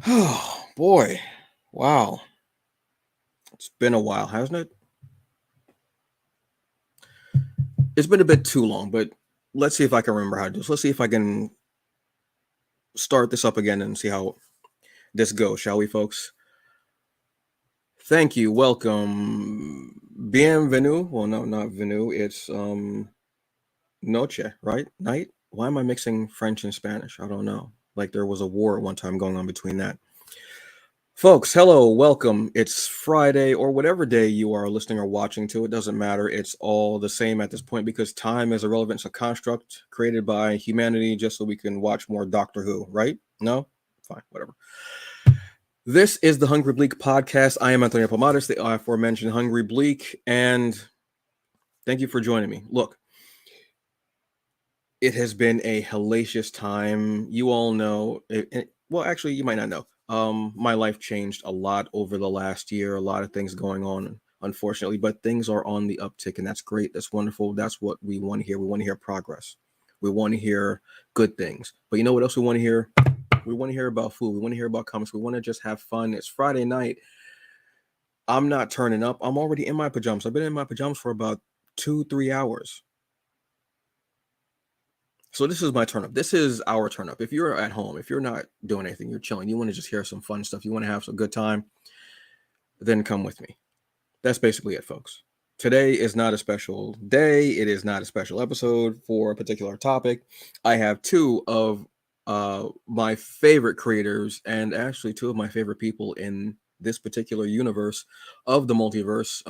Oh boy. Wow. It's been a while, hasn't it? It's been a bit too long, but let's see if I can remember how to do this. Let's see if I can start this up again and see how this goes, shall we, folks? Thank you. Welcome. Bienvenue. Well, no, not venu. It's noche, right? Night. Why am I mixing French and Spanish? I don't know. Like there was a war at one time going on between that. Folks, hello, welcome. It's Friday or whatever day you are listening or watching to. It doesn't matter. It's all the same at this point because time is irrelevant. It's a construct created by humanity just so we can watch more Doctor Who, right? No? Fine, whatever. This is the Hungry Bleak podcast. I am Antonio Pomadas, the aforementioned Hungry Bleak, and thank you for joining me. Look, it has been a hellacious time. You all know, well, actually, you might not know. My life changed a lot over the last year. A lot of things going on, unfortunately, but things are on the uptick, and that's great. That's wonderful. That's what we want to hear. We want to hear progress. We want to hear good things. But you know what else we want to hear? We want to hear about food. We want to hear about comics. We want to just have fun. It's Friday night. I'm not turning up. I'm already in my pajamas. I've been in my pajamas for about 2-3 hours. So this is my turn up. This is our turn up. If you're at home, if you're not doing anything, you're chilling, you want to just hear some fun stuff, you want to have some good time, then come with me. That's basically it, folks. Today is not a special day. It is not a special episode for a particular topic. I have two of my favorite creators and actually two of my favorite people in this particular universe of the multiverse.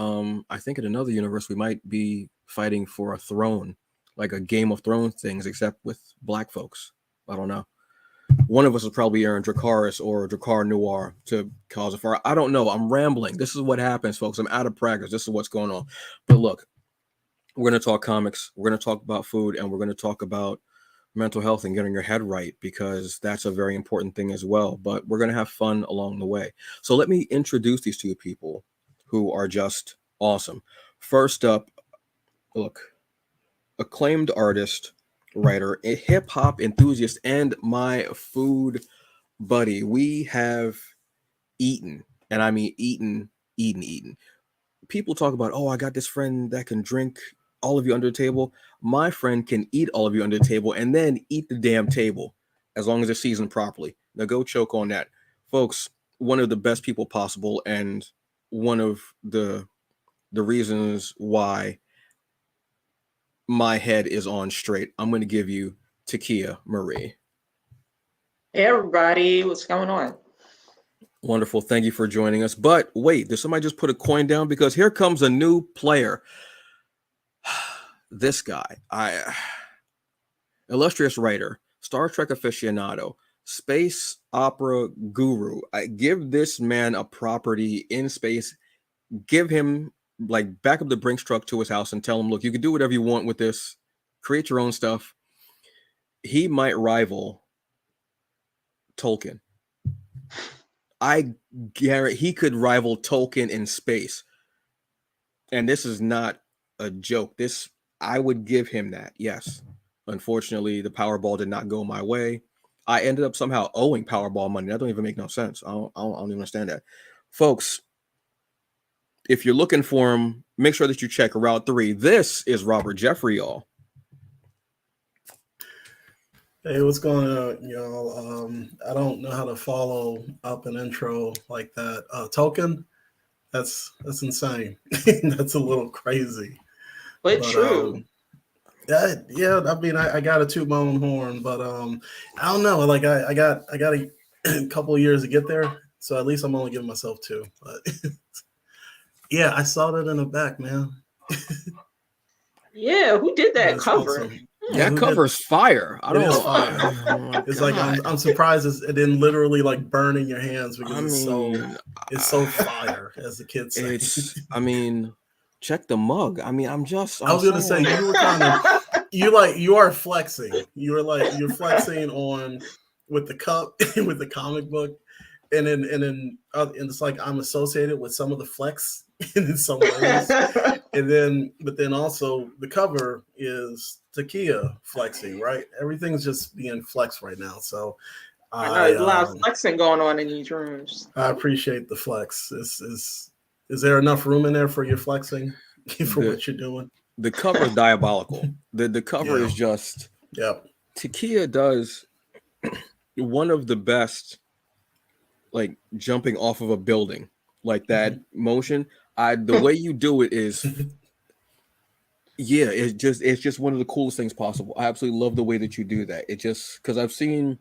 I think in another universe we might be fighting for a throne, like a Game of Thrones things, except with black folks. I don't know. One of us is probably Aaron Dracarys or Dracar Noir to cause a fire. I don't know. I'm rambling. This is what happens, folks. I'm out of practice. This is what's going on. But look, we're going to talk comics. We're going to talk about food, and we're going to talk about mental health and getting your head right because that's a very important thing as well. But we're going to have fun along the way. So let me introduce these two people who are just awesome. First up, look, acclaimed artist, writer, a hip hop enthusiast, and my food buddy. We have eaten, and I mean eaten. People talk about, oh, I got this friend that can drink all of you under the table. My friend can eat all of you under the table and then eat the damn table as long as it's seasoned properly. Now go choke on that. Folks, one of the best people possible and one of the reasons why my head is on straight. I'm going to give you Takeia Marie. Hey everybody, what's going on? Wonderful. Thank you for joining us. But wait, did somebody just put a coin down? Because here comes a new player. This guy, illustrious writer, Star Trek aficionado, space opera guru. I give this man a property in space. Give him like back up the Brinks truck to his house and tell him, look, you can do whatever you want with this. Create your own stuff. He might rival Tolkien. I guarantee he could rival Tolkien in space. And this is not a joke. This I would give him that. Yes. Unfortunately, the Powerball did not go my way. I ended up somehow owing Powerball money. That don't even make no sense. I don't even understand that. Folks, if you're looking for him, make sure that you check Route 3. This is Robert Jeffrey, y'all. Hey, what's going on, y'all? I don't know how to follow up an intro like that. Token, that's insane. That's a little crazy. But true. Yeah. I mean, I got to toot my own horn, but I don't know. Like, I got a couple of years to get there, so at least I'm only giving myself 2. But yeah, I saw that in the back, man. Yeah, who did that That's cover? awesome. That cover's fire. I It don't is know. fire. Oh It's like I'm surprised it didn't literally like burn in your hands because it's so fire, as the kids say. Check the mug. I was gonna say you were kind of you are flexing. You're flexing on with the cup with the comic book, and then it's like I'm associated with some of the flex in some ways, but then also the cover is Takeia flexing, right? Everything's just being flexed right now. So I know there's a lot of flexing going on in these rooms. I appreciate the flex. Is there enough room in there for your flexing for what you're doing? The cover is diabolical. The cover is just. Yep. Takeia does one of the best, like jumping off of a building, like that motion. The way you do it is. Yeah, it's just one of the coolest things possible. I absolutely love the way that you do that. It just because I've seen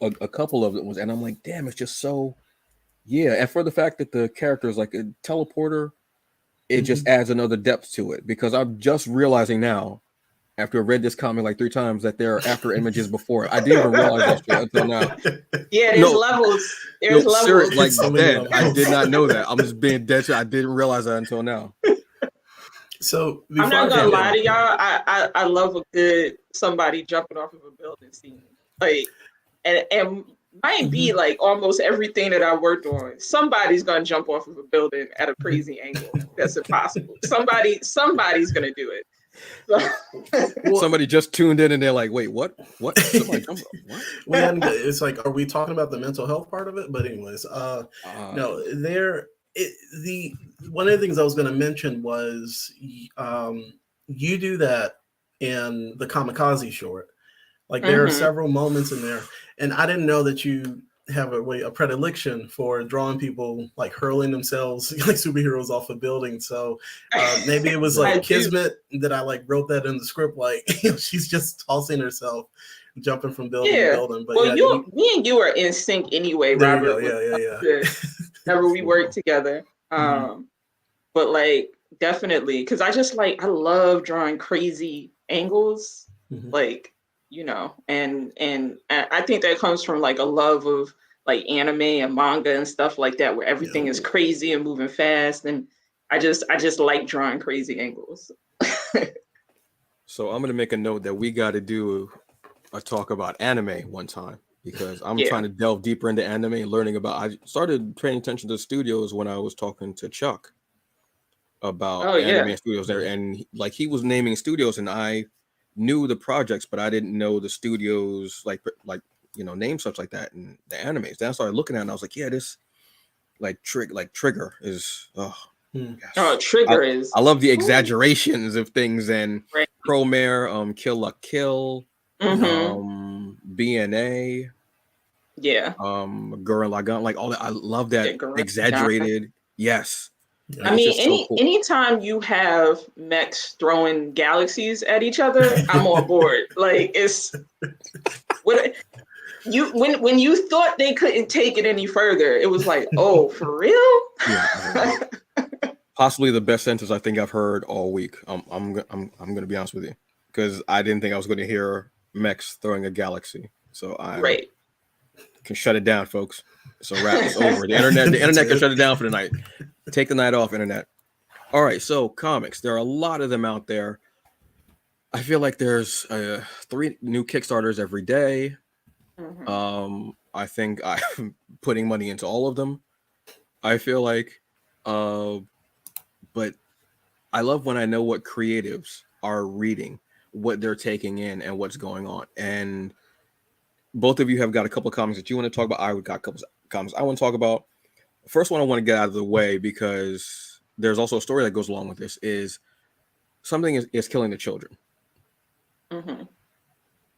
a couple of them, and I'm like, damn, it's just so. Yeah, and for the fact that the character is like a teleporter, it just adds another depth to it. Because I'm just realizing now, after I read this comic like 3 times, that there are after images before it. I didn't even realize that shit until now. Yeah, there's levels. There's levels. Like dead. I did not know that. I'm just being dead. I didn't realize that until now. So I'm not gonna lie to y'all. I love a good somebody jumping off of a building scene. Like, and might be like almost everything that I worked on. Somebody's gonna jump off of a building at a crazy angle. That's impossible. Somebody's gonna do it. So. Somebody just tuned in and they're like, "Wait, what? What? Somebody jumped off? What?" It's like, are we talking about the mental health part of it? But anyways, no, one of the things I was going to mention was you do that in the Kamikaze short. Like there are several moments in there, and I didn't know that you have a predilection for drawing people like hurling themselves like superheroes off a building. So maybe it was like kismet that I like wrote that in the script. Like she's just tossing herself, jumping from building to building. But well, me and you are in sync anyway, Robert. Yeah. Whenever we work together. But like definitely, because I love drawing crazy angles, like, you know, and I think that comes from like a love of like anime and manga and stuff like that, where everything is crazy and moving fast, and I just like drawing crazy angles. So I'm gonna make a note that we got to do a talk about anime one time, because I'm trying to delve deeper into anime and learning about. I started paying attention to studios when I was talking to Chuck about anime studios there, and like he was naming studios, and I knew the projects, but I didn't know the studios like you know, name such like that and the animes. Then I started looking at it and I was like, yeah, this like Trigger is Trigger is. I love the exaggerations of things, and Promare, Kill la Kill, BNA, Gurren Lagann, like all that. I love that exaggerated. Yes. I mean, anytime you have mechs throwing galaxies at each other, I'm on board. Like it's when you thought they couldn't take it any further, it was like, oh, for real? Yeah. Possibly the best sentence I think I've heard all week. I'm gonna be honest with you, because I didn't think I was going to hear mechs throwing a galaxy. So I can shut it down, folks. It's a wrap. It's over. The internet can shut it down for the night. Take the night off, internet. All right, so comics. There are a lot of them out there. I feel like there's 3 new Kickstarters every day. I think I'm putting money into all of them. I feel like, but I love when I know what creatives are reading, what they're taking in, and what's going on. And both of you have got a couple of comics that you want to talk about. I got a couple of comics I want to talk about. First one I want to get out of the way, because there's also a story that goes along with this, is something is killing the children.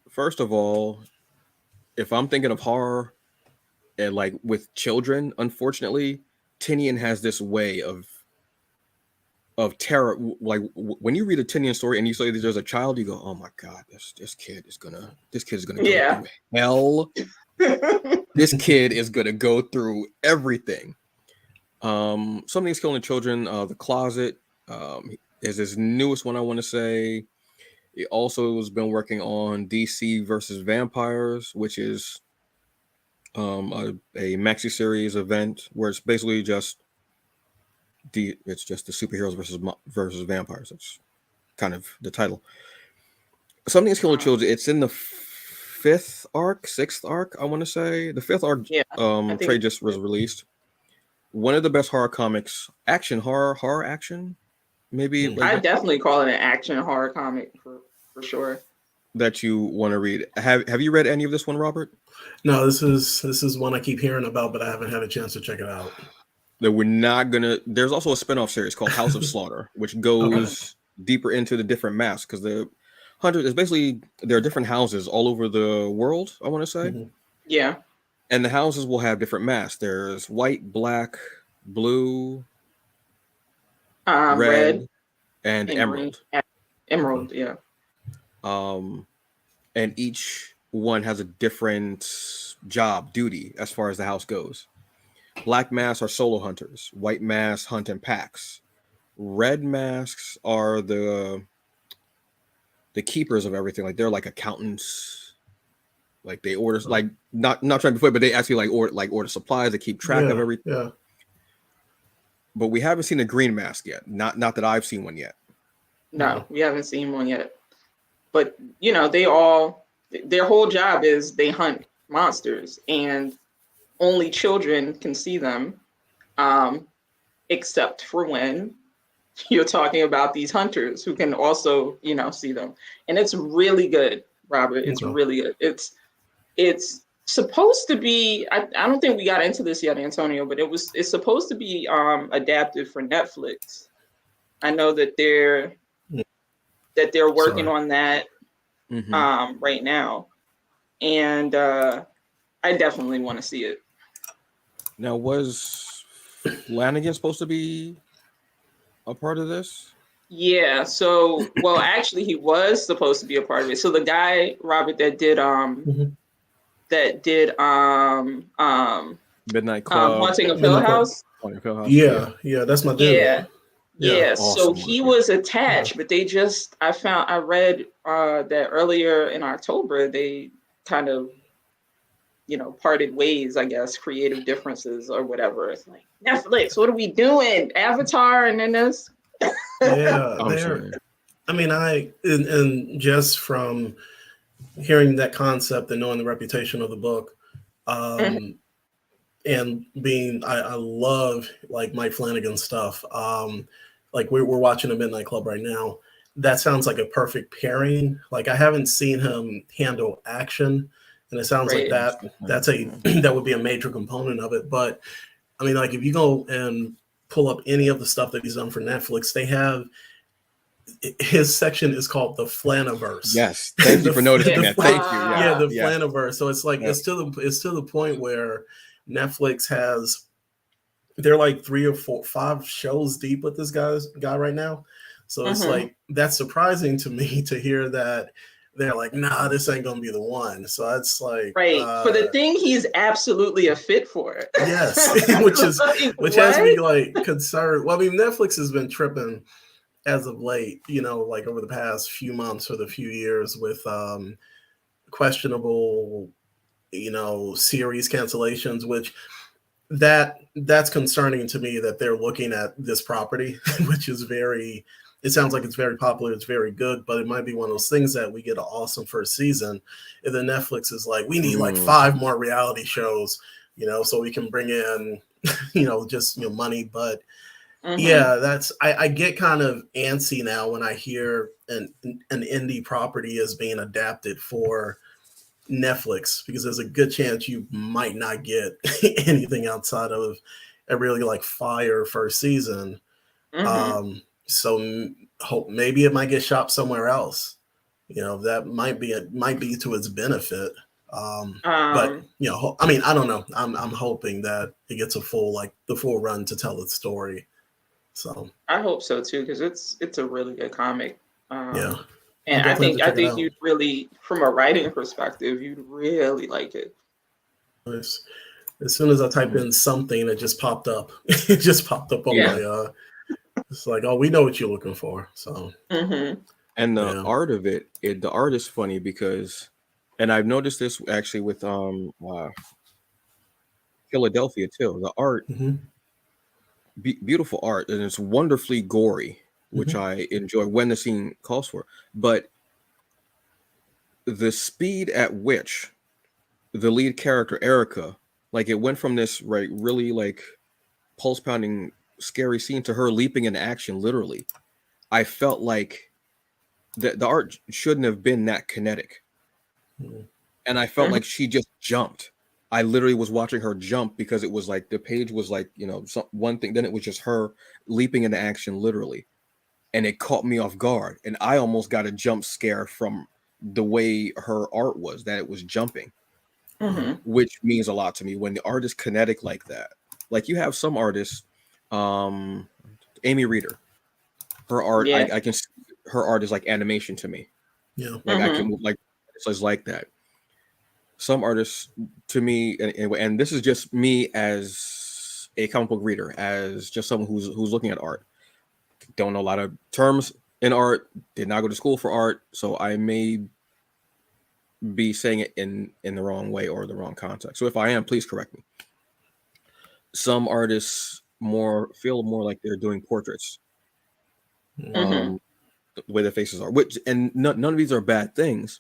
First of all, if I'm thinking of horror and like with children, unfortunately, Tinian has this way of terror. Like when you read a Tinian story and you say that there's a child, you go, oh my God, this kid is gonna go through hell. This kid is gonna go through everything. Something's killing children. The Closet is his newest one, I want to say. He also has been working on DC versus Vampires, which is a maxi series event where it's basically just the superheroes versus vampires. That's kind of the title. Something's killing children. It's in the 6th arc, I want to say. The 5th arc trade just was released. One of the best horror comics, horror action, maybe. I definitely call it an action horror comic for sure. that you want to read. Have you read any of this one, Robert? No, this is one I keep hearing about, but I haven't had a chance to check it out. That we're not gonna. There's also a spinoff series called House of Slaughter, which goes deeper into the different masks because the hunter is basically there are different houses all over the world. I want to say, Yeah. and the houses will have different masks. There's white, black, blue, red, and and green. emerald. Emerald, yeah. And each one has a different job duty as far as the house goes. Black masks are solo hunters. White masks hunt in packs. Red masks are the keepers of everything. Like they're like accountants. Like they order like not trying to be, but they actually order supplies. They keep track of everything. Yeah. But we haven't seen a green mask yet. Not that I've seen one yet. No, we haven't seen one yet. But you know, their whole job is they hunt monsters, and only children can see them, except for when you're talking about these hunters who can also, you know, see them. And it's really good, Robert. It's really good. It's supposed to be, I don't think we got into this yet, Antonio, but it's supposed to be adapted for Netflix. I know that they're working on that right now. And I definitely want to see it. Now, was Flanagan supposed to be a part of this? Yeah. So, well, actually, he was supposed to be a part of it. So the guy, Robert, that did Midnight Club, Haunting of Hill House. Yeah, that's my dude. Yeah. Awesome. So he was attached, but I read that earlier in October they kind of, you know, parted ways, I guess, creative differences or whatever. It's like, Netflix, what are we doing? Avatar and then this. Yeah, I mean, and just from hearing that concept and knowing the reputation of the book, and being, I love like Mike Flanagan stuff. Like we're watching a Midnight Club right now. That sounds like a perfect pairing. Like I haven't seen him handle action, and it sounds like that would be a major component of it. But I mean, like if you go and pull up any of the stuff that he's done for Netflix, they have his section is called the Flaniverse. Yes, thank you for noticing that. Thank you. Yeah, the Flaniverse. So it's like it's to the point where Netflix has, they're like 3 or 4, 5 shows deep with this guy right now. So it's like that's surprising to me to hear that they're like, nah, this ain't gonna be the one. So it's like for the thing he's absolutely a fit for. Yes, which has me like concerned. Well, I mean, Netflix has been tripping as of late, you know, like over the past few months or the few years with questionable, you know, series cancellations, which that's concerning to me that they're looking at this property, which is it sounds like it's very popular, it's very good, but it might be one of those things that we get an awesome first season, and then Netflix is like, we need like 5 more reality shows, you know, so we can bring in, you know, just, you know, money. But yeah, I get kind of antsy now when I hear an indie property is being adapted for Netflix, because there's a good chance you might not get anything outside of a really like fire first season. So hope maybe it might get shopped somewhere else. You know, that might be to its benefit. But you know, I mean, I don't know. I'm hoping that it gets the full run to tell its story. So I hope so too, because it's a really good comic. And I think you'd really, from a writing perspective, you'd really like it. As soon as I type in something, it just popped up. It just popped up on my. It's like, oh, we know what you're looking for. So. And the art of the art is funny because, and I've noticed this actually with Philadelphia too. The art, beautiful art, and it's wonderfully gory, which I enjoy when the scene calls for. But the speed at which the lead character Erica, like it went from this really like pulse pounding scary scene to her leaping into action, literally. I felt like the art shouldn't have been that kinetic. And I felt like she just jumped. I literally was watching her jump because it was like the page was like, one thing, then it was just her leaping into action literally. And it caught me off guard. And I almost got a jump scare from the way her art was, that it was jumping, which means a lot to me when the art is kinetic like that. Like you have some artists, Amy Reeder, her art, I can, her art is like animation to me. Yeah. Like I can move like, it's like that. Some artists to me, and this is just me as a comic book reader, as just someone who's looking at art, don't know a lot of terms in art, did not go to school for art, so I may be saying it in the wrong way or the wrong context. So if I am, please correct me. Some artists feel more like they're doing portraits, the way the faces are, which, and none of these are bad things.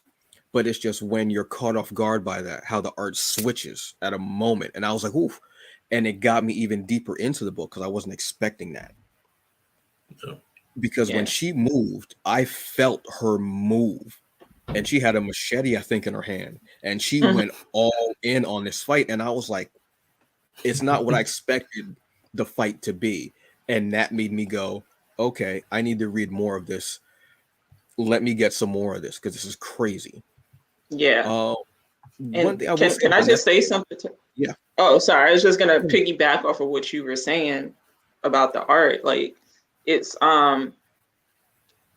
But it's just when you're caught off guard by that, how the art switches at a moment. And I was like, oof. And it got me even deeper into the book because I wasn't expecting that. Because when she moved, I felt her move. And she had a machete, I think, in her hand. And she went all in on this fight. And I was like, it's not what I expected the fight to be. And that made me go, okay, I need to read more of this. Let me get some more of this because this is crazy. Yeah. One thing I will say, can I just say something? Yeah. Oh, sorry. I was just gonna piggyback off of what you were saying about the art. Like, it's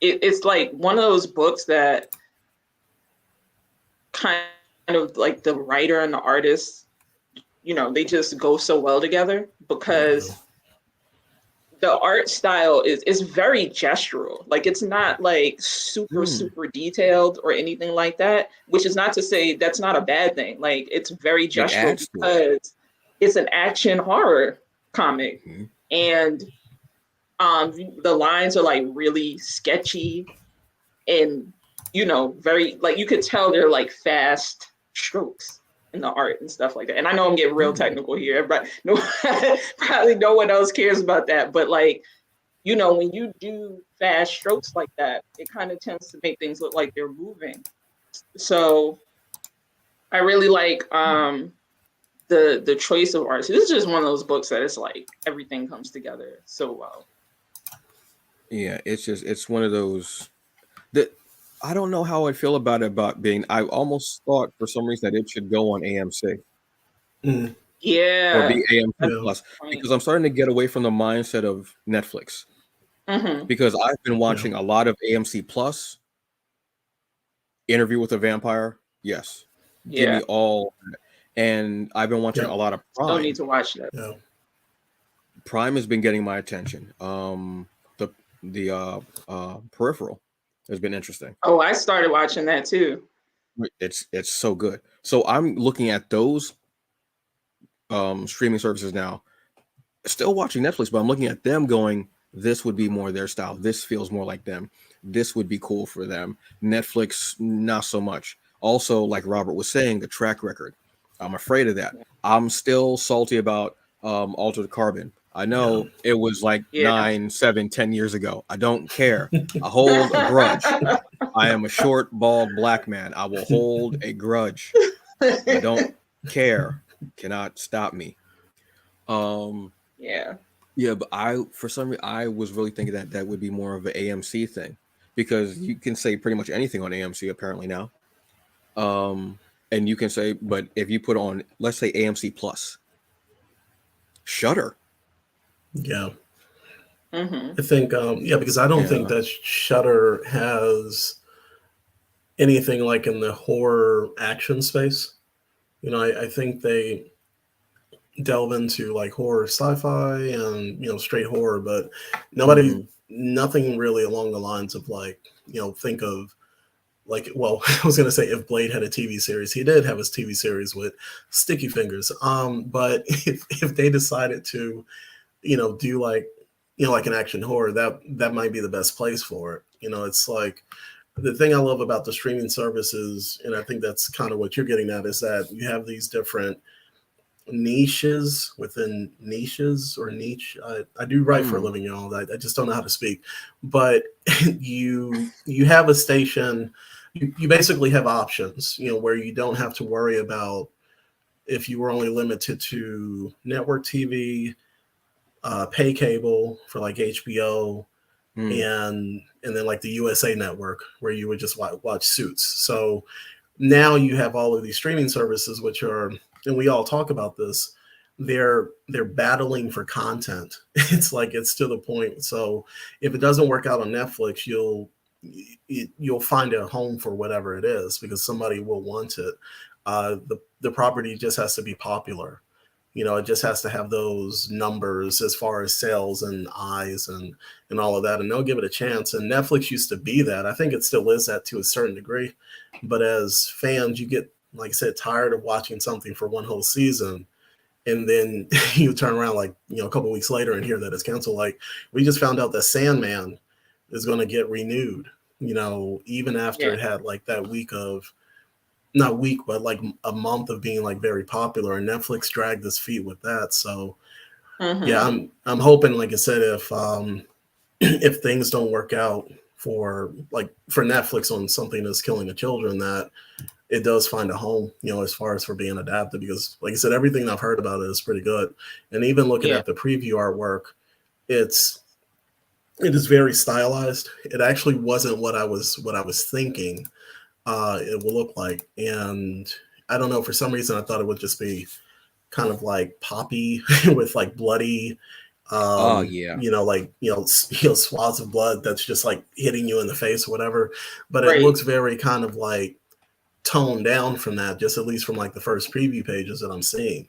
it's like one of those books that kind of like the writer and the artist, they just go so well together because the art style is very gestural. Like it's not like super detailed or anything like that, which is not to say that's not a bad thing. Like it's very gestural because it's an action horror comic. And the lines are like really sketchy and very, like, you could tell they're like fast strokes in the art and stuff like that. And I know I'm getting real technical here, but probably no one else cares about that. But like, when you do fast strokes like that, it kind of tends to make things look like they're moving. So I really like the choice of art. So this is just one of those books that it's like everything comes together so well. Yeah, it's one of those that I don't know how I feel about it, I almost thought for some reason that it should go on AMC. Yeah. Or be AMC Plus. Because I'm starting to get away from the mindset of Netflix. Because I've been watching a lot of AMC Plus. Interview with a Vampire. Yes. Give me all. And I've been watching a lot of Prime. Don't need to watch that. Prime has been getting my attention. The Peripheral has been interesting. Oh, I started watching that too. It's so good. So I'm looking at those streaming services now. Still watching Netflix, but I'm looking at them going, this would be more their style. This feels more like them. This would be cool for them. Netflix, not so much. Also, like Robert was saying, the track record. I'm afraid of that. I'm still salty about Altered Carbon. I know it was like 9, 7, 10 years ago. I don't care. I hold a grudge. I am a short, bald black man. I will hold a grudge. I don't care. Cannot stop me. Yeah, but for some reason, I was really thinking that would be more of an AMC thing because you can say pretty much anything on AMC apparently now. And you can say, but if you put on, let's say AMC Plus, Shudder. Yeah. I think, because I don't think that Shudder has anything like in the horror action space. I think they delve into like horror sci-fi and straight horror, but nothing really along the lines of like think of like, well, I was gonna say if Blade had a TV series, he did have his TV series with Sticky Fingers, but if they decided to do like like an action horror, that might be the best place for it. It's like the thing I love about the streaming services, and I think that's kind of what you're getting at, is that you have these different niches within niches or niche. I do write for a Mm. living, y'all. I just don't know how to speak. But you have a station. You basically have options, where you don't have to worry about if you were only limited to network TV, pay cable for like HBO, Mm. and then like the USA Network where you would just watch Suits. So now you have all of these streaming services, which are, and we all talk about this, they're battling for content. It's like it's to the point. So if it doesn't work out on Netflix, you'll find a home for whatever it is because somebody will want it. The property just has to be popular. It just has to have those numbers as far as sales and eyes and all of that, and they'll give it a chance. And Netflix used to be that. I think it still is that to a certain degree. But as fans, you get, like I said, tired of watching something for one whole season, and then you turn around like a couple weeks later and hear that it's canceled. Like we just found out that Sandman is going to get renewed. Even after Yeah. it had like that week of not week, but like a month of being like very popular, and Netflix dragged his feet with that. So yeah, I'm hoping, like I said, if things don't work out for Netflix on something that's killing the children, that it does find a home, as far as for being adapted, because like I said, everything I've heard about it is pretty good. And even looking Yeah. at the preview artwork, it is very stylized. It actually wasn't what I was thinking it will look like. And I don't know, for some reason I thought it would just be kind of like poppy with like bloody Oh yeah. swaths of blood that's just like hitting you in the face or whatever. But it Right. looks very kind of like toned down from that, just at least from like the first preview pages that I'm seeing.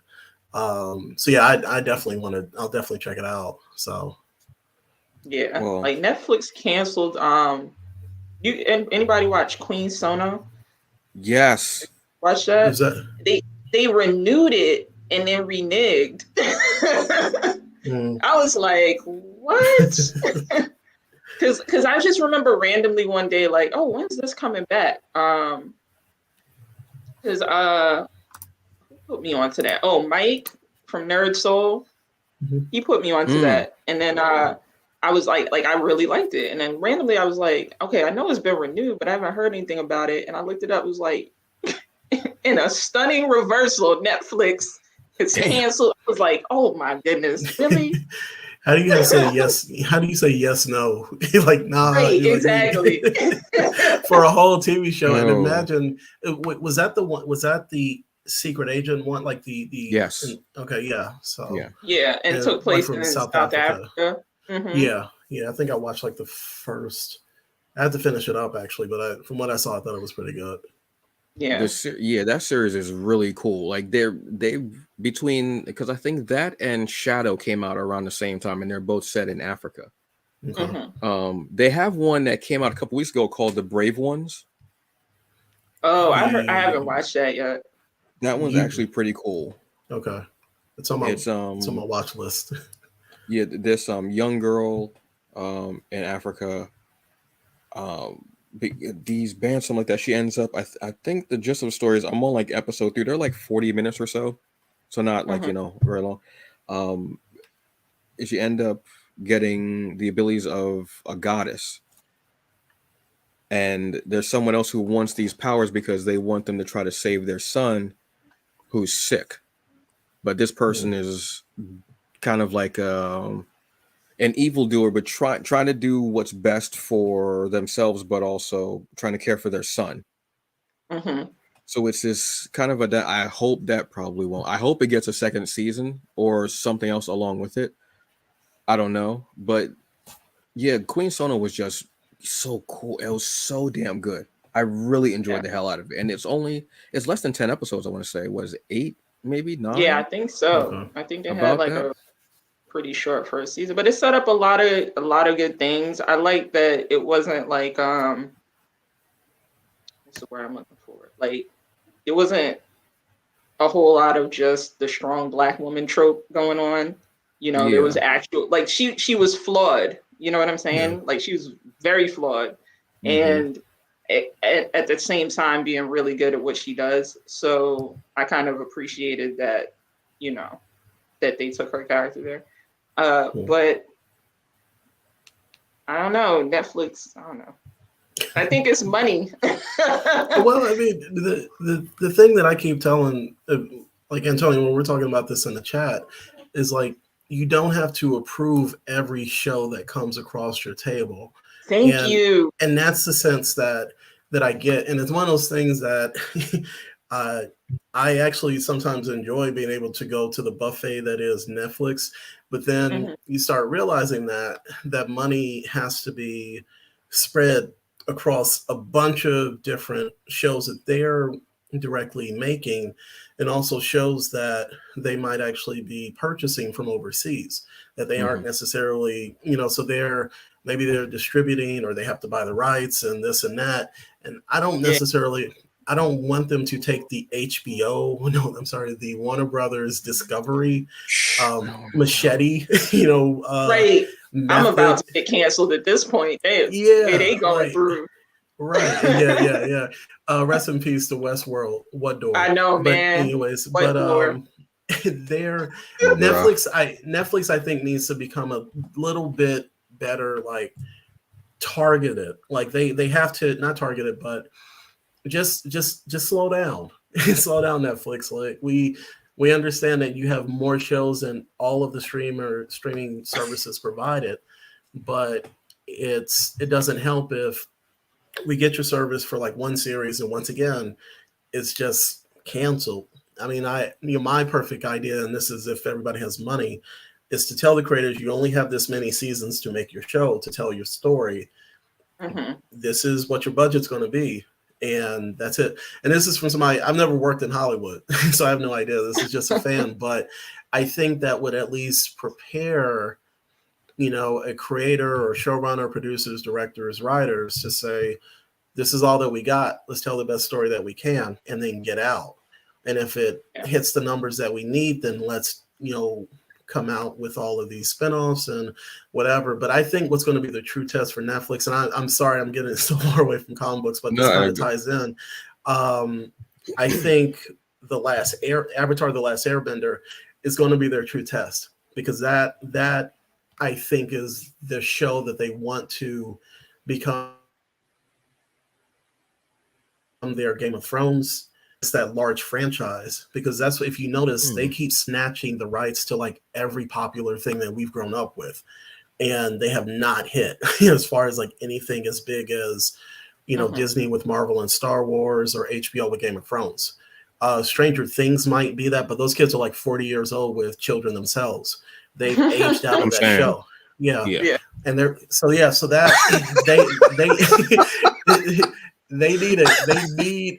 So yeah, I definitely I'll definitely check it out. So Yeah. Well, Like Netflix canceled anybody watch Queen Sono? yes. Watch that? is that They renewed it and then reneged. mm, I was like, what? Because I just remember randomly one day, like, oh, when's this coming back? Because who put me onto that? Oh, Mike from Nerd Soul. mhm. He put me onto Mm. that. And then I was like I really liked it. And then randomly I was like, okay, I know it's been renewed, but I haven't heard anything about it. And I looked it up, it was like in a stunning reversal, Netflix it's Damn. canceled. I was like, oh my goodness, really? How do you say yes? How do you say yes? No, like nah. Right, You're like exactly. for a whole TV show. And No. imagine, was that the one? Was that the secret agent one? Like Yes. okay, yeah. So Yeah. Yeah, and and took like place from in South South Africa. Africa. Mm-hmm. Yeah. I think I watched like the first. I had to finish it up actually, but from what I saw, I thought it was pretty good. Yeah. Yeah, that series is really cool. Like they between, because I think that and Shadow came out around the same time, and they're both set in Africa. Okay. Mm-hmm. They have one that came out a couple weeks ago called The Brave Ones. Oh, I haven't watched that yet. That one's You actually pretty cool. okay? It's on It's my watch list. yeah, this young girl in Africa, these bands, something like that. She ends up, I think the gist of the story is I'm on like episode 3. They're like 40 minutes or so, so not like Mm-hmm. very long. She end up getting the abilities of a goddess, and there's someone else who wants these powers because they want them to try to save their son who's sick. But this person is kind of like an evildoer, but trying to do what's best for themselves, but also trying to care for their son. Mm-hmm. So it's this kind of I hope that probably won't. I hope it gets a second season or something else along with it. I don't know, but yeah, Queen Sono was just so cool. It was so damn good. I really enjoyed Yeah. the hell out of it, and it's less than 10 episodes. I want to say, was it 8, maybe Yeah, I 9, think so. Okay. I think they had about like that. a pretty short first season, but it set up a lot of good things. I like that it wasn't like what's the word I'm looking for? Like it wasn't a whole lot of just the strong black woman trope going on. There was Yeah. actual like she was flawed. You know what I'm Yeah. saying? Like she was very flawed, Mm-hmm. and at the same time being really good at what she does. So I kind of appreciated that. that they took her character there. But I don't know, Netflix, I don't know. I think it's money. Well, I mean, the thing that I keep telling, like Antonio, when we're talking about this in the chat, is like, you don't have to approve every show that comes across your table. Thank you. And that's the sense that I get. And it's one of those things that I actually sometimes enjoy being able to go to the buffet that is Netflix, but then you start realizing that money has to be spread across a bunch of different shows that they're directly making, and also shows that they might actually be purchasing from overseas that they aren't necessarily, so maybe they're distributing, or they have to buy the rights and this and that. And I don't necessarily, I don't want them to take the the Warner Brothers Discovery machete, right. I'm about to get canceled at this point. They going through. Right. Yeah. Rest in peace to Westworld. What door? I know, but man. Anyways, what door? Netflix I think needs to become a little bit better, like targeted. Like they have to, not targeted, but just slow down. Slow down, Netflix. Like we understand that you have more shows than all of the streaming services provided, but it doesn't help if we get your service for like one series and once again it's just canceled. I mean, my perfect idea, and this is if everybody has money, is to tell the creators you only have this many seasons to make your show, to tell your story. This is what your budget's going to be, and that's it. And this is from somebody, I've never worked in Hollywood, so I have no idea. This is just a fan, but I think that would at least prepare, a creator or showrunner, producers, directors, writers to say, this is all that we got. Let's tell the best story that we can and then get out. And if it hits the numbers that we need, then let's, come out with all of these spinoffs and whatever. But I think what's going to be the true test for Netflix, and I'm sorry, I'm getting so far away from comic books, but this kind of ties in. I think Avatar: The Last Airbender is going to be their true test, because that I think is the show that they want to become their Game of Thrones. It's that large franchise, because that's what, if you notice, they keep snatching the rights to like every popular thing that we've grown up with, and they have not hit as far as like anything as big as Disney with Marvel and Star Wars, or HBO with Game of Thrones. Stranger Things might be that, but those kids are like 40 years old with children themselves. They've aged out of that show. Yeah. And they're so that they need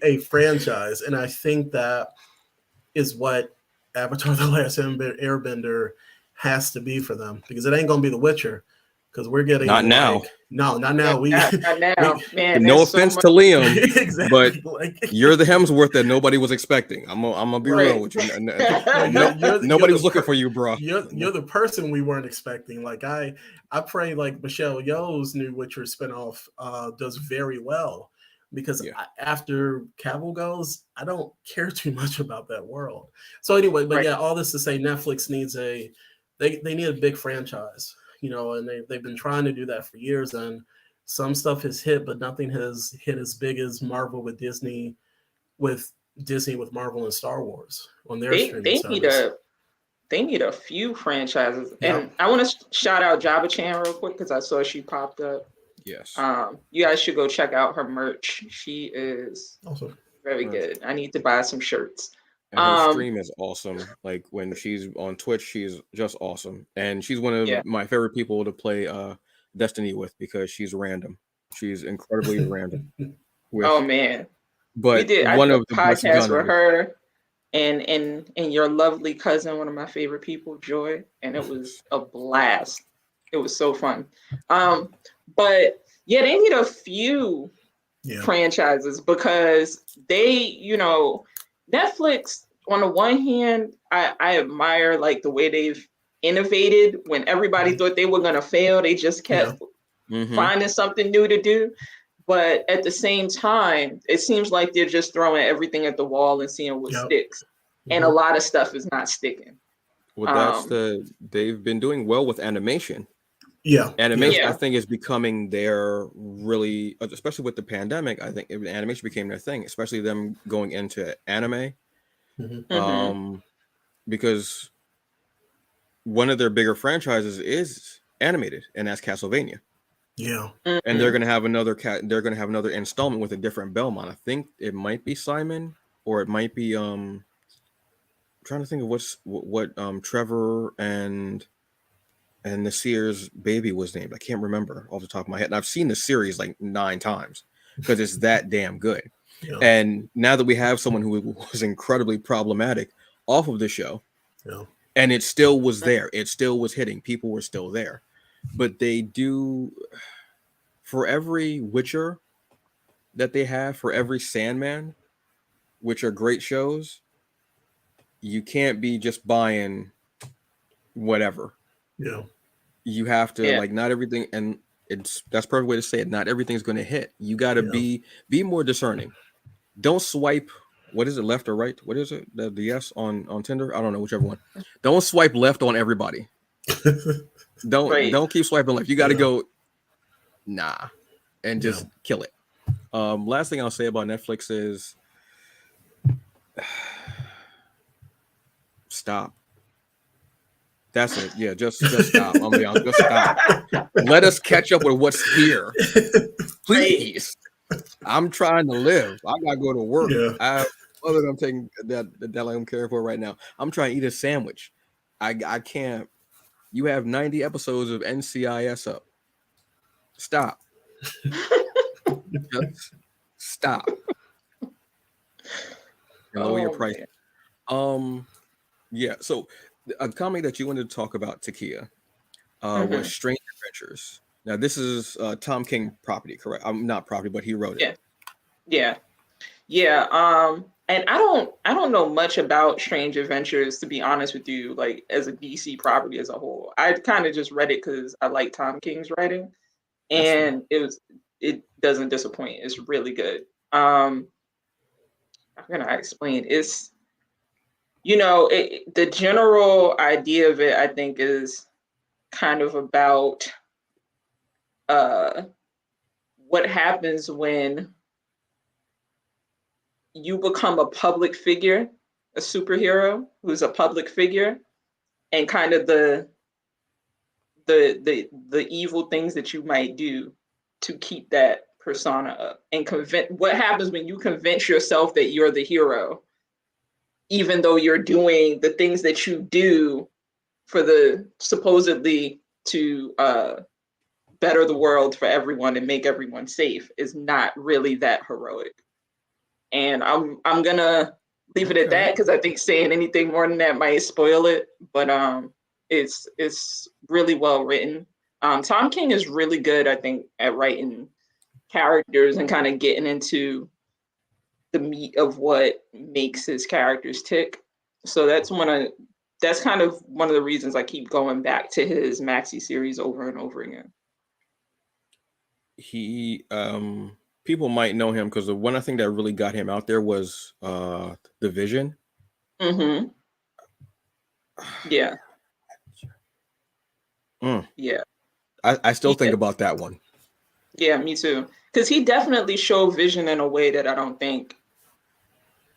a franchise, and I think that is what Avatar: The Last Airbender has to be for them, because it ain't gonna be The Witcher, because we're getting not now. No, not now. Not now, man. No offense to Liam, exactly. But you're the Hemsworth that nobody was expecting. I'm gonna be real with you. Nobody was looking for you, bro. You're the person we weren't expecting. Like I pray like Michelle Yeoh's new Witcher spinoff does very well, because after Cavill goes, I don't care too much about that world. So anyway, but all this to say, Netflix needs they need a big franchise, and they've been trying to do that for years, and some stuff has hit, but nothing has hit as big as Marvel with Disney, with Marvel and Star Wars on their streaming service. They need a few franchises, and I want to shout out Jabba Chan real quick, because I saw she popped up. Yes. You guys should go check out her merch. She is very good. I need to buy some shirts. And her stream is awesome. Like when she's on Twitch, she's just awesome. And she's one of my favorite people to play Destiny with, because she's random. She's incredibly random. Oh man. But I did of the podcast with her and your lovely cousin, one of my favorite people, Joy, and it was a blast. It was so fun. But they need a few franchises, because they, Netflix, on the one hand, I admire like the way they've innovated. When everybody thought they were going to fail, they just kept finding something new to do. But at the same time, it seems like they're just throwing everything at the wall and seeing what sticks. and a lot of stuff is not sticking. Well, they've been doing well with animation. Yeah. Animation, I think, is becoming their really, especially with the pandemic. I think animation became their thing, especially them going into anime, because one of their bigger franchises is animated, and that's Castlevania. Yeah. And they're gonna have another installment with a different Belmont. I think it might be Simon, or it might be I'm trying to think of what Trevor and Nasir's baby was named. I can't remember off the top of my head. And I've seen the series like 9 times because it's that damn good. Yeah. And now that we have someone who was incredibly problematic off of the show, and it still was there, it still was hitting, people were still there. But they do, for every Witcher that they have, for every Sandman, which are great shows, you can't be just buying whatever. Yeah. You have to like, not everything, and that's a perfect way to say it. Not everything's going to hit. You got to be more discerning. Don't swipe. What is it, left or right? What is it? The yes on Tinder? I don't know, whichever one. Don't swipe left on everybody. Don't keep swiping left. You got to go, nah, and just kill it. Last thing I'll say about Netflix is stop. That's it. Yeah, just stop. I'm be honest. Just stop. Let us catch up with what's here, please. I'm trying to live. I gotta go to work. I have other than I'm taking that I'm caring for right now. I'm trying to eat a sandwich. I can't. You have 90 episodes of NCIS up. Stop. Just stop. And lower your price. Man. Yeah. So a comic that you wanted to talk about, Takeia, was Strange Adventures. Now this is Tom King property, correct? I'm not property, but he wrote it. Yeah. And I don't know much about Strange Adventures, to be honest with you, like as a DC property as a whole. I kind of just read it because I like Tom King's writing, and it doesn't disappoint. It's really good. How can I explain? It's, the general idea of it, I think, is kind of about what happens when you become a public figure, a superhero who's a public figure, and kind of the evil things that you might do to keep that persona up, and what happens when you convince yourself that you're the hero, even though you're doing the things that you do for the supposedly to better the world for everyone and make everyone safe, is not really that heroic. And I'm gonna leave it at that, because I think saying anything more than that might spoil it. But it's really well written. Tom King is really good, I think, at writing characters and kind of getting into the meat of what makes his characters tick. So that's kind of one of the reasons I keep going back to his Maxi series over and over again. He people might know him because the one I think that really got him out there was The Vision. Yeah. Yeah. I still think about that one. Yeah, me too. Because he definitely showed Vision in a way that I don't think,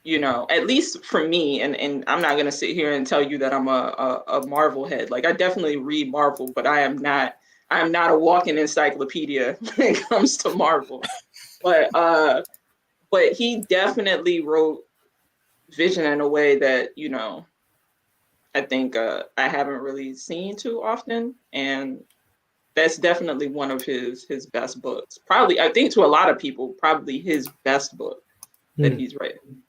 at least for me, and I'm not gonna sit here and tell you that I'm a Marvel head. Like, I definitely read Marvel, but I'm not a walking encyclopedia when it comes to Marvel. But he definitely wrote Vision in a way that, I think I haven't really seen too often. And that's definitely one of his best books. Probably, I think to a lot of people, probably his best book that he's written.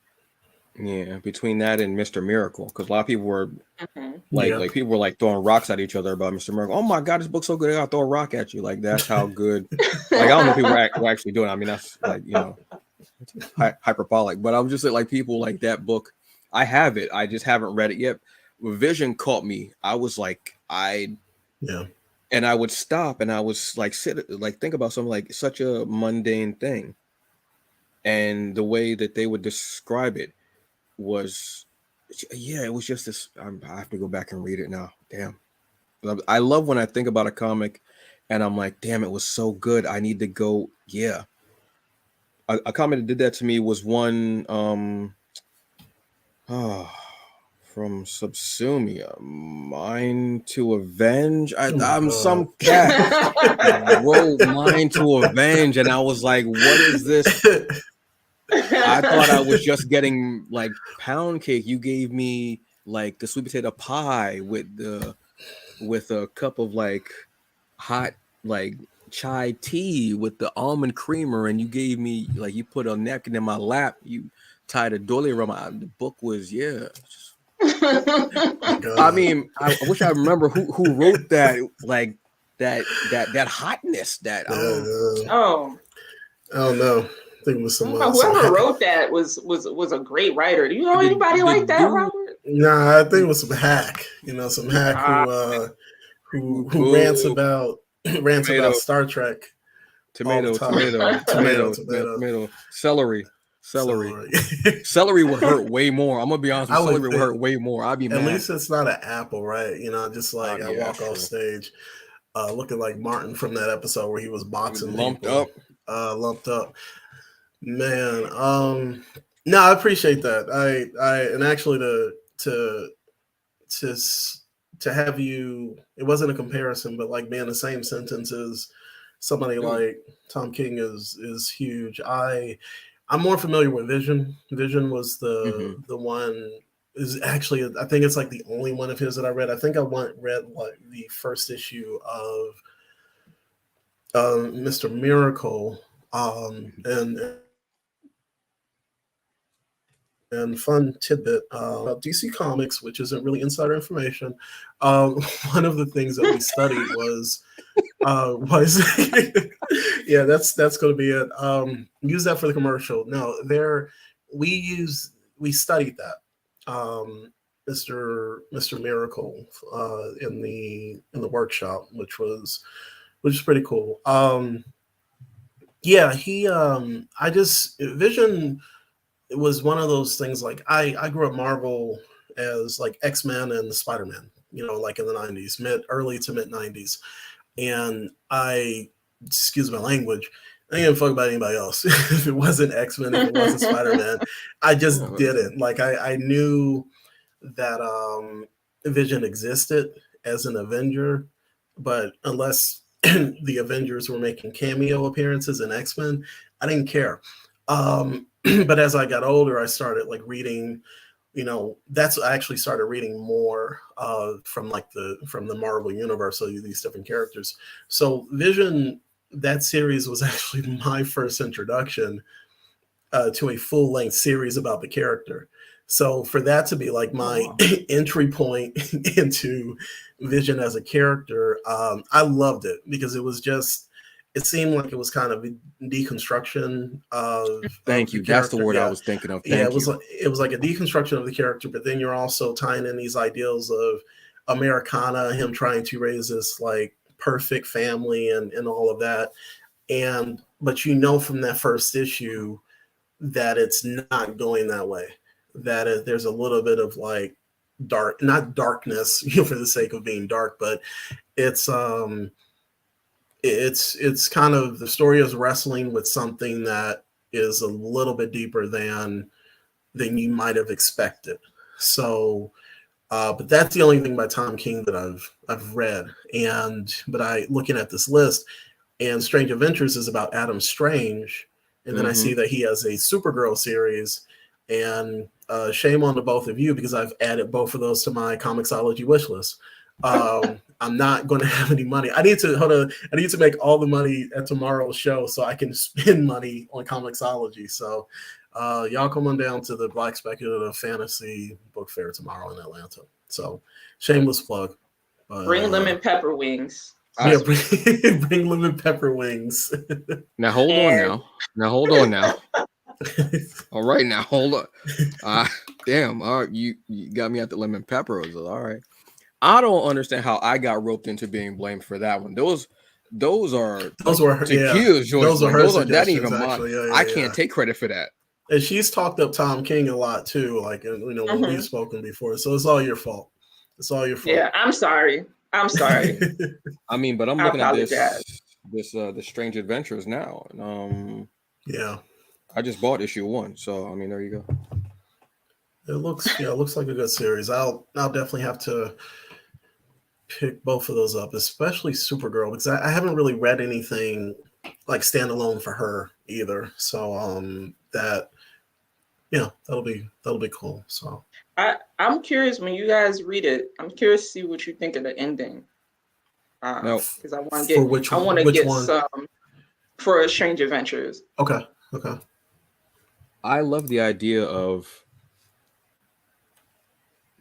Yeah, between that and Mr. Miracle, because a lot of people were like people were like throwing rocks at each other about Mr. Miracle. Oh my God, this book's so good! I gotta throw a rock at you. Like, that's how good. Like, I don't know if people were actually doing it. I mean, that's like, hyperbolic. But I was just like, people like that book. I have it. I just haven't read it yet. Vision caught me. I was like, and I would stop and I was like, think about something like such a mundane thing, and the way that they would describe it was yeah, it was just this. I have to go back and read it now. Damn. I love when I think about a comic and I'm like, damn, it was so good. I need to go. Yeah. A comic that did that to me was one from Subsumia, Mine to Avenge. I'm God. some cat wrote Mine to Avenge, and I was like, what is this? I thought I was just getting like pound cake. You gave me like the sweet potato pie with a cup of like hot like chai tea with the almond creamer, and you gave me like you put a napkin in my lap. You tied a doily around my. The book was just, My I God. mean, I wish I remember who wrote that. Like that hotness. That Oh, I don't know. I think it was some. whoever wrote that was a great writer. Do you know anybody like that, dude, Robert? Nah, I think it was some hack. You know, some hack who rants about tomato, Star Trek all the tomato, time. tomato, celery. Sorry. Celery would hurt way more. I'm gonna be honest with you. I would Celery would hurt way more. I'd be At mad. least it's not an apple, right? You know, just like I yeah, walk off true. stage looking like Martin from that episode where he was boxing lumped people. up. Lumped up. Man, no, I appreciate that. I and actually to have you, it wasn't a comparison, but like being the same sentence as somebody Dude. like Tom King is huge. I'm more familiar with Vision. Vision was the one, is actually, I think it's like the only one of his that I read. I think I read like the first issue of Mr. Miracle, and fun tidbit about DC Comics, which isn't really insider information. One of the things that we studied was yeah, that's going to be it. Use that for the commercial. No, we studied that Mr. Miracle in the workshop, which is pretty cool. Yeah, Vision. It was one of those things like I grew up Marvel as like X-Men and Spider-Man, you know, like in the 90s, early to mid 90s. And excuse my language, I didn't fuck about anybody else. If it wasn't X-Men, if it wasn't Spider-Man, I just didn't. Like I knew that Vision existed as an Avenger, but unless the Avengers were making cameo appearances in X-Men, I didn't care. But as I got older, I started like reading, you know, I actually started reading more from the Marvel universe, so these different characters. So Vision, that series was actually my first introduction to a full-length series about the character. So for that to be like my entry point into Vision as a character, I loved it because it seemed like it was kind of a deconstruction of. Thank you. That's the word I was thinking of. It was like a deconstruction of the character, but then you're also tying in these ideals of Americana, him trying to raise this like perfect family and all of that. But you know from that first issue that it's not going that way. That there's a little bit of like not darkness, you know, for the sake of being dark, but it's kind of, the story is wrestling with something that is a little bit deeper than you might have expected. So, but that's the only thing by Tom King that I've read. But looking at this list, and Strange Adventures is about Adam Strange, and then I see that he has a Supergirl series, and shame on the both of you because I've added both of those to my Comixology wish list. I'm not going to have any money. I need to make all the money at tomorrow's show so I can spend money on Comixology. So y'all come on down to the Black Speculative Fantasy Book Fair tomorrow in Atlanta. So shameless plug. Bring lemon pepper wings. Yeah, bring lemon pepper wings. Now hold on now. All right, now hold on. Damn, all right, you got me at the lemon peppers. All right. I don't understand how I got roped into being blamed for that one. Those were Takeia, Joyce. Those are that even mine. I can't take credit for that. And she's talked up Tom King a lot too, like when we've spoken before. So it's all your fault. It's all your fault. Yeah, I'm sorry. I'm sorry. I mean, but I'm I looking at apologize. the Strange Adventures now. And, yeah. I just bought issue 1, so I mean, there you go. It looks like a good series. I'll definitely have to pick both of those up, especially Supergirl, because I haven't really read anything like standalone for her either. So that'll be cool. So I'm curious when you guys read it. I'm curious to see what you think of the ending. Now, Because I want for to which get one? some for Strange Adventures. Okay. I love the idea of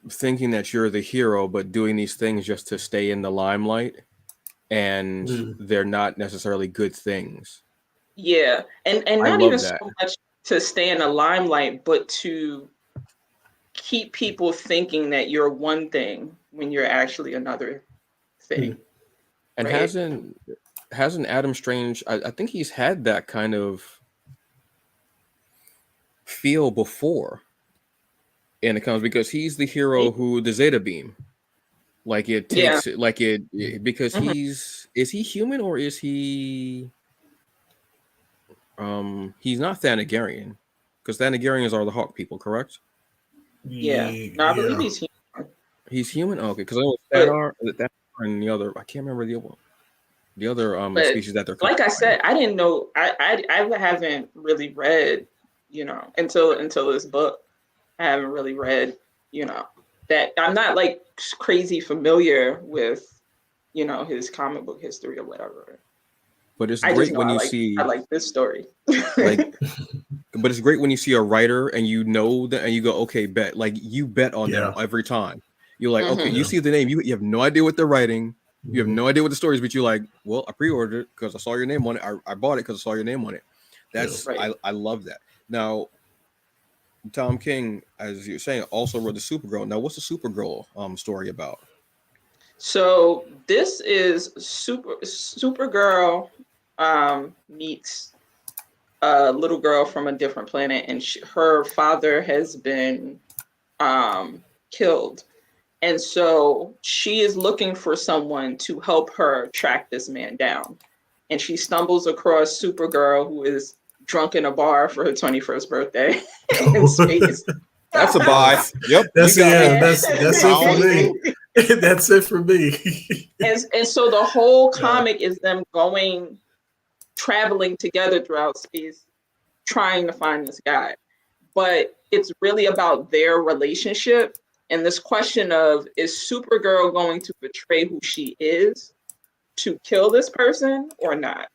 thinking that you're the hero, but doing these things just to stay in the limelight, and they're not necessarily good things. Yeah, and I not love even that. so much to stay in the limelight, but to keep people thinking that you're one thing when you're actually another thing. And right? hasn't Adam Strange? I think he's had that kind of feel before, and it comes because he's the hero who the Zeta Beam, like it Yeah. takes because is he human or is he? He's not Thanagarian, because Thanagarians are the Hawk people, correct? Yeah. No, I believe he's human. He's human. Okay, because I know Thanar and the other. I can't remember the other species that they're. Like I said, I didn't know. I haven't really read, until this book. I haven't really read, that I'm not like crazy familiar with, his comic book history or whatever. But it's great when you see. I like this story. Like, but it's great when you see a writer and you know that, and you go, okay, bet. Like you bet on them every time. You're like, okay, you see the name, you have no idea what they're writing. You have no idea what the story is, but you're like, well, I pre-ordered it because I saw your name on it. I bought it because I saw your name on it. That's right. I love that. Now, Tom King, as you're saying, also wrote the Supergirl. Now, what's the Supergirl story about? So this is Supergirl meets a little girl from a different planet, and her father has been killed. And so she is looking for someone to help her track this man down. And she stumbles across Supergirl, who is drunk in a bar for her 21st birthday in space. That's a buy. Yep. That's it for me. That's it for me. And so the whole comic is them traveling together throughout space, trying to find this guy. But it's really about their relationship and this question of, is Supergirl going to betray who she is to kill this person or not?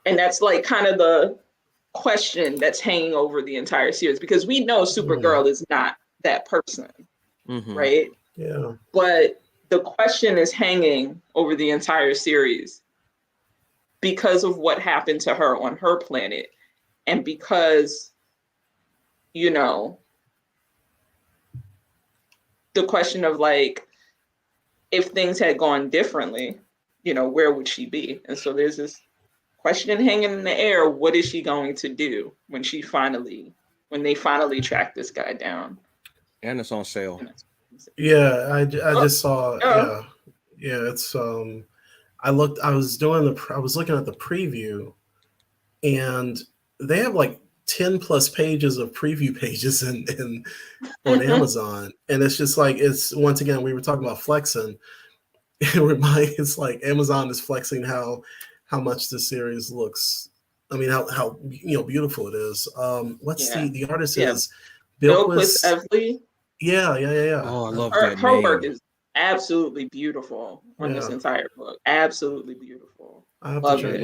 And that's like kind of the question that's hanging over the entire series, because we know Supergirl is not that person, right? Yeah. But the question is hanging over the entire series because of what happened to her on her planet, and because, the question of like, if things had gone differently, where would she be? And so there's this question hanging in the air. What is she going to do when they finally track this guy down? And it's on sale. Yeah, I just saw. Yeah, it's I was looking at the preview, and they have like 10 plus pages of preview pages on Amazon, and it's just like, it's, once again, we were talking about flexing. It's like Amazon is flexing how much the series looks. I mean, how beautiful it is. What's the artist is Bilquis Evely. Yeah. Oh, I love her that name. Her work is absolutely beautiful on this entire book. Absolutely beautiful. Love it.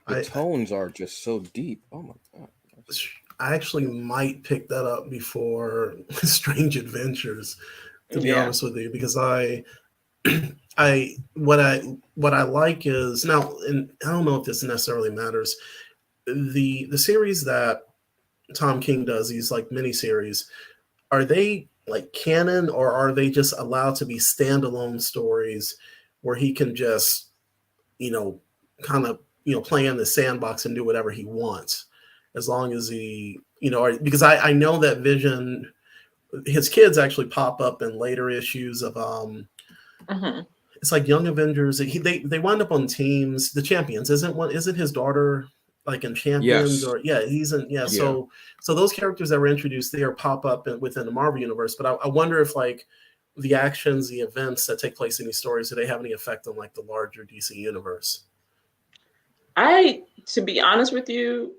The tones are just so deep. Oh my god. I actually might pick that up before Strange Adventures, to be honest with you, because what I like is, now, and I don't know if this necessarily matters, the series that Tom King does, these like mini series, are they like canon, or are they just allowed to be standalone stories where he can just, kind of, play in the sandbox and do whatever he wants? as long as he, because I know that Vision, his kids actually pop up in later issues of it's like Young Avengers. They wind up on teams. The Champions isn't his daughter like in Champions, Yes. or he's in Yeah. So those characters that were introduced there pop up within the Marvel universe. But I wonder if like the actions, the events that take place in these stories, do they have any effect on like the larger DC universe? To be honest with you,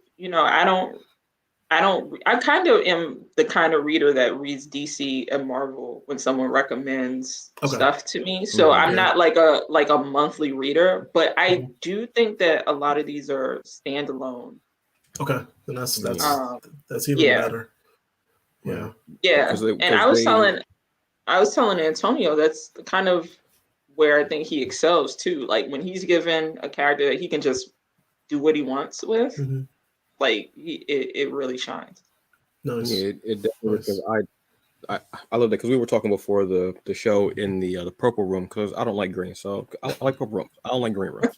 I kind of am the kind of reader that reads DC and Marvel when someone recommends stuff to me. So I'm not like a monthly reader, but I do think that a lot of these are standalone. Okay, and that's even better. Yeah. And I was telling Antonio that's kind of where I think he excels too. Like when he's given a character that he can just do what he wants with, like it really shines. Nice. Yeah, it definitely, because I love that, because we were talking before the show in the purple room, because I don't like green, so I like purple rooms. I don't like green rooms.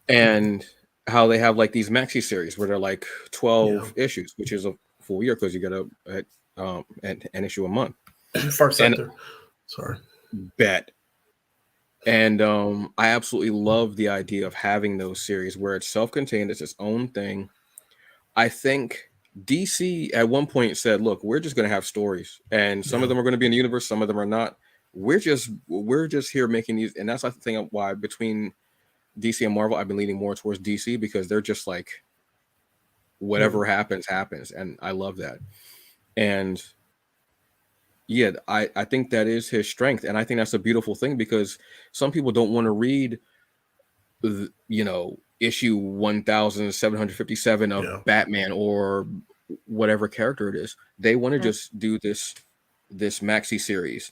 And how they have like these maxi series where they're like 12 issues, which is a full year, because you get an issue a month. First sector. Sorry. Bet. And I absolutely love the idea of having those series where it's self-contained, it's its own thing. I think DC at one point said, look, we're just going to have stories, and some of them are going to be in the universe, some of them are not. We're just here making these, and that's I think why between DC and Marvel I've been leaning more towards DC, because they're just like whatever happens, and I love that. And yeah, I think that is his strength, and I think that's a beautiful thing, because some people don't want to read issue 1757 of Batman or whatever character it is. They want to just do this maxi series,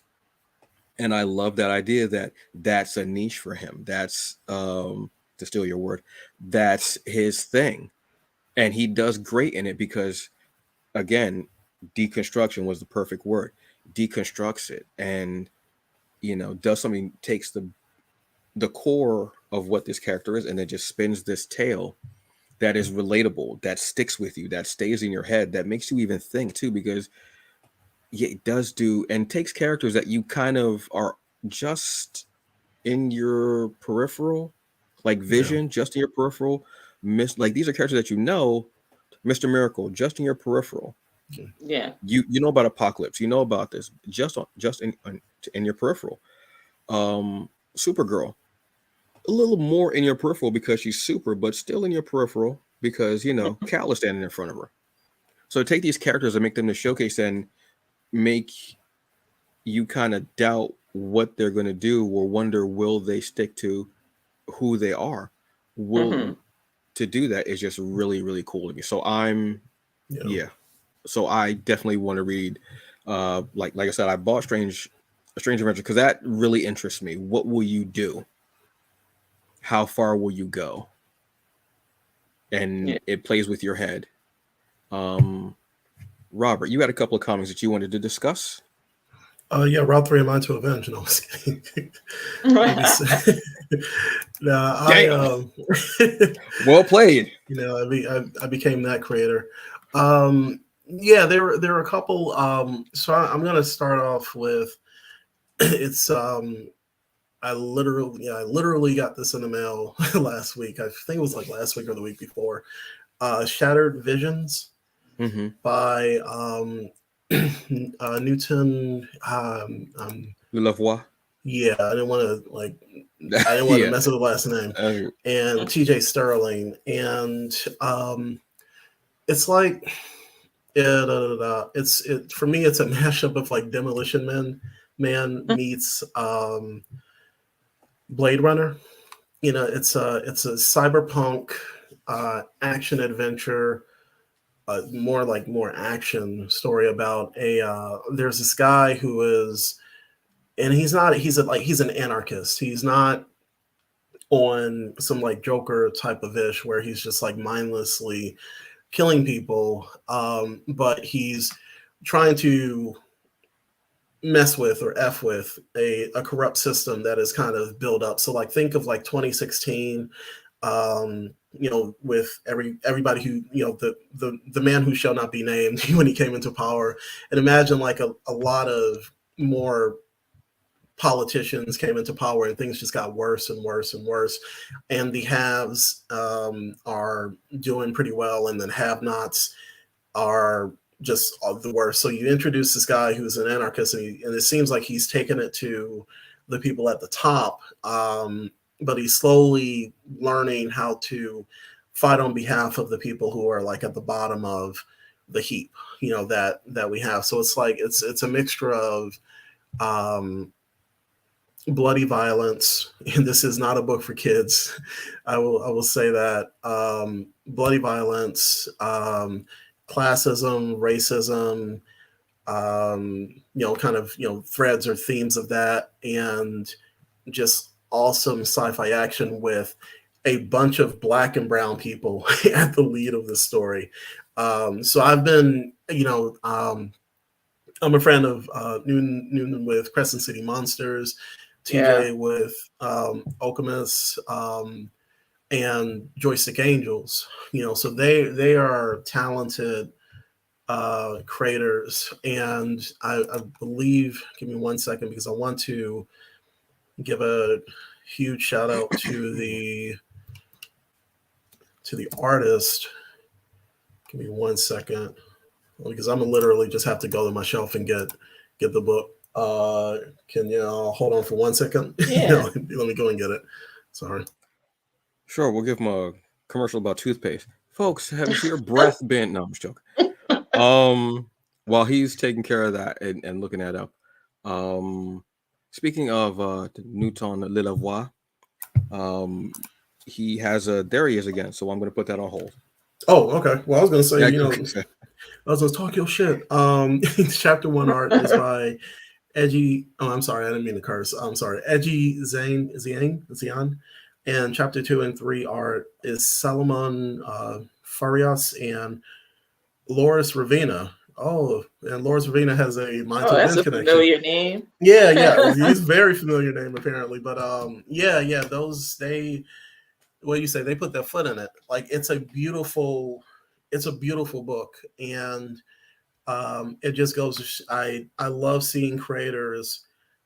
and I love that idea that that's a niche for him. That's to steal your word, that's his thing, and he does great in it, because again, deconstruction was the perfect word. Deconstructs it, and does something, takes the core of what this character is, and then just spins this tale that is relatable, that sticks with you, that stays in your head, that makes you even think too, because it does do, and takes characters that you kind of are just in your peripheral, like Vision, just in your peripheral. Like these are characters that Mr. Miracle, just in your peripheral. Yeah. You know about Apocalypse, you know about this, just in your peripheral. Supergirl, a little more in your peripheral because she's super, but still in your peripheral because Cal is standing in front of her. So take these characters and make them the showcase, and make you kind of doubt what they're going to do, or wonder, will they stick to who they are? To do that is just really, really cool to me. So so I definitely want to read, like I said, I bought Strange Adventure because that really interests me. What will you do? How far will you go? And it plays with your head. Robert, you had a couple of comics that you wanted to discuss. Route 3 and Mind to Avenge. No, I was kidding. Well played. I became that creator. There were a couple. So I'm gonna start off with it's I literally got this in the mail last week. I think it was like last week or the week before. Shattered Visions by Newton Lavoie. Yeah, I didn't want to mess with the last name. And TJ Sterling, and it's like it's for me it's a mashup of like Demolition Man meets Blade Runner. It's a cyberpunk action adventure, more action story about there's this guy who is, and he's an anarchist. He's not on some like Joker type of ish where he's just like mindlessly killing people, but he's trying to mess with or F with a corrupt system that is kind of built up. So like think of like 2016, with everybody who, the man who shall not be named when he came into power. And imagine like a lot of more politicians came into power and things just got worse and worse and worse. And the haves are doing pretty well, and then have-nots are just the worst. So you introduce this guy who's an anarchist, and it seems like he's taken it to the people at the top, but he's slowly learning how to fight on behalf of the people who are like at the bottom of the heap, that we have. So it's like it's a mixture of bloody violence, and this is not a book for kids. I will say that. Bloody violence, classism, racism, kind of, threads or themes of that, and just awesome sci-fi action with a bunch of Black and brown people at the lead of the story. So I've been, I'm a friend of Noonan with Crescent City Monsters, TJ with Alchemist, and Joystick Angels. So they are talented creators, and I believe, give me 1 second because I want to give a huge shout out to the artist. Give me 1 second because I'm gonna literally just have to go to my shelf and get the book. Can you hold on for 1 second? Yeah. Let me go and get it. Sorry. Sure, we'll give them a commercial about toothpaste. Folks, has your breath been? No, I'm just joking. While he's taking care of that and looking that up, speaking of Newton Lilavoie, he has there he is again. So I'm going to put that on hold. Oh, okay. Well, I was going to say, I was going to talk your shit. Chapter 1 art is by Edgy. Oh, I'm sorry, I didn't mean to curse. I'm sorry, Edgy Zian. And chapter 2 and 3 art is Salomon Farias and Loris Ravina. Oh, and Loris Ravina has a Mind to that's Wind a connection. familiar name. Yeah, he's a very familiar name apparently. But those what do you say? They put their foot in it. Like it's a beautiful book, and it just goes. I love seeing creators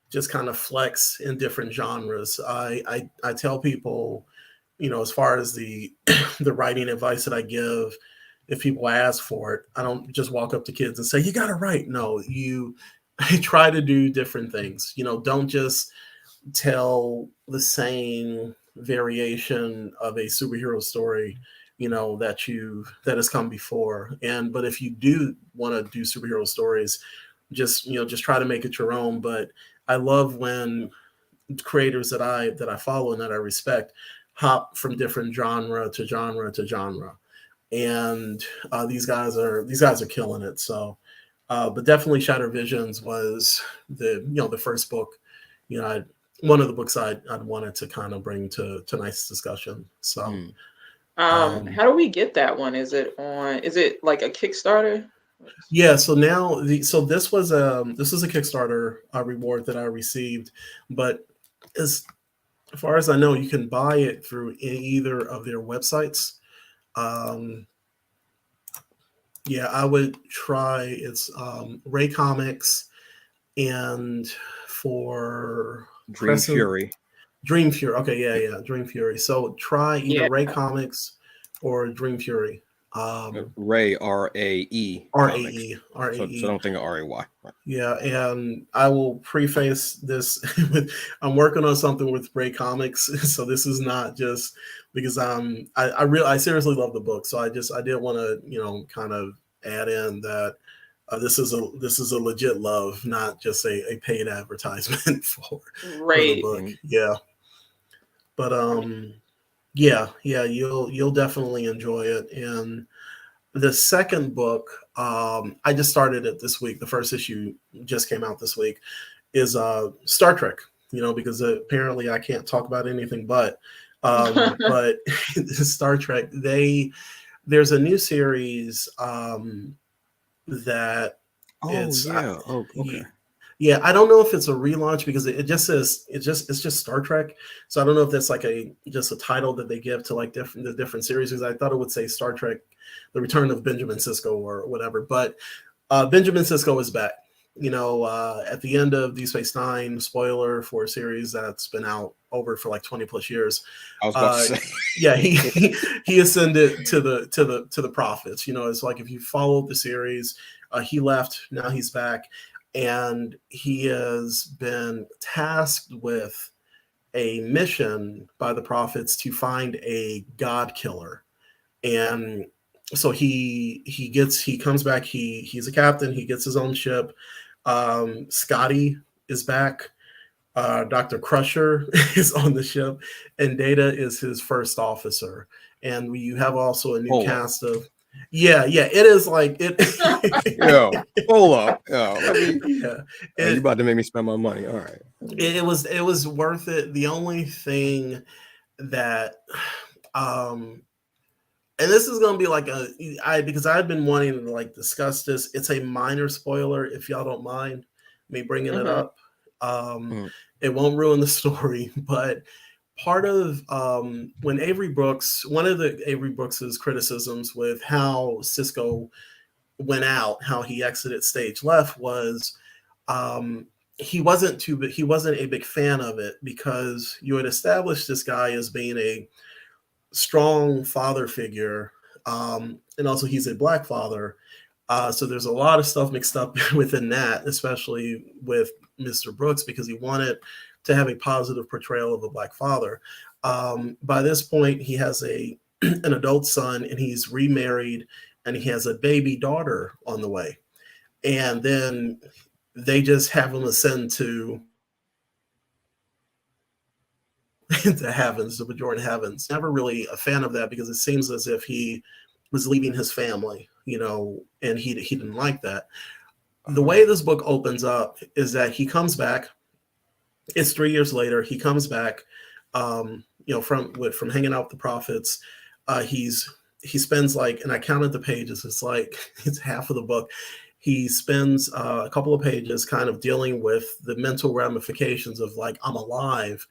just kind of flex in different genres. I tell people, as far as the the writing advice that I give, if people ask for it, I don't just walk up to kids and say, you got to write. No, I try to do different things. Don't just tell the same variation of a superhero story, that has come before. But if you do want to do superhero stories, just try to make it your own. But I love when creators that I follow and that I respect hop from different genre to genre to genre, and these guys are killing it. So, but definitely Shattered Visions was the first book, one of the books I'd wanted to kind of bring to tonight's discussion. So, how do we get that one? Is it like a Kickstarter? Yeah, so now this was a Kickstarter reward that I received, but as far as I know, you can buy it through either of their websites. Yeah, I would try it's Ray Comics, and for Dream Fury. Okay, yeah, Dream Fury. So try either Ray Comics or Dream Fury. Ray, R-A-E. R-A-E. So don't think of R-A-Y. Right. Yeah, and I will preface this with I'm working on something with Ray Comics, so this is not just because I seriously love the book, so I did want to kind of add in that this is a legit love, not just a paid advertisement for the book. Mm-hmm. Yeah, but you'll definitely enjoy it. And the second book, I just started it this week. The first issue just came out this week. Is Star Trek. Because apparently I can't talk about anything but Star Trek. There's a new series that. Oh, yeah. Okay. Yeah, I don't know if it's a relaunch because it just says it's just Star Trek. So I don't know if that's like just a title that they give to like the different series. Because I thought it would say Star Trek: The Return of Benjamin Sisko or whatever. But Benjamin Sisko is back. At the end of Deep Space Nine, spoiler for a series that's been out over for like 20 plus years. I was about to say, Yeah, he ascended to the prophets. It's like if you followed the series, he left, now he's back, and he has been tasked with a mission by the prophets to find a god killer. And so he comes back, he's a captain, he gets his own ship. Scotty is back. Dr. Crusher is on the ship, and Data is his first officer. And you have also a new cast of. Yeah, it is like it. Yo, hold up. Yo, yeah, you about to make me spend my money. All right. It was worth it. The only thing that, and this is gonna be like because I've been wanting to like discuss this. It's a minor spoiler if y'all don't mind me bringing it up. It won't ruin the story, but part of when Avery Brooks, one of the Avery Brooks's criticisms with how Sisko went out, how he exited stage left was he wasn't a big fan of it because you had established this guy as being a strong father figure, and also he's a black father. So there's a lot of stuff mixed up within that, especially with Mr. Brooks, because he wanted to have a positive portrayal of a black father. By this point, he has an adult son, and he's remarried, and he has a baby daughter on the way. And then they just have him ascend to heavens, the Bajoran heavens. Never really a fan of that because it seems as if he was leaving his family, and he didn't like that. The way this book opens up is that he comes back. It's 3 years later. He comes back, from hanging out with the prophets. He spends and I counted the pages. It's half of the book. He spends a couple of pages kind of dealing with the mental ramifications of I'm alive.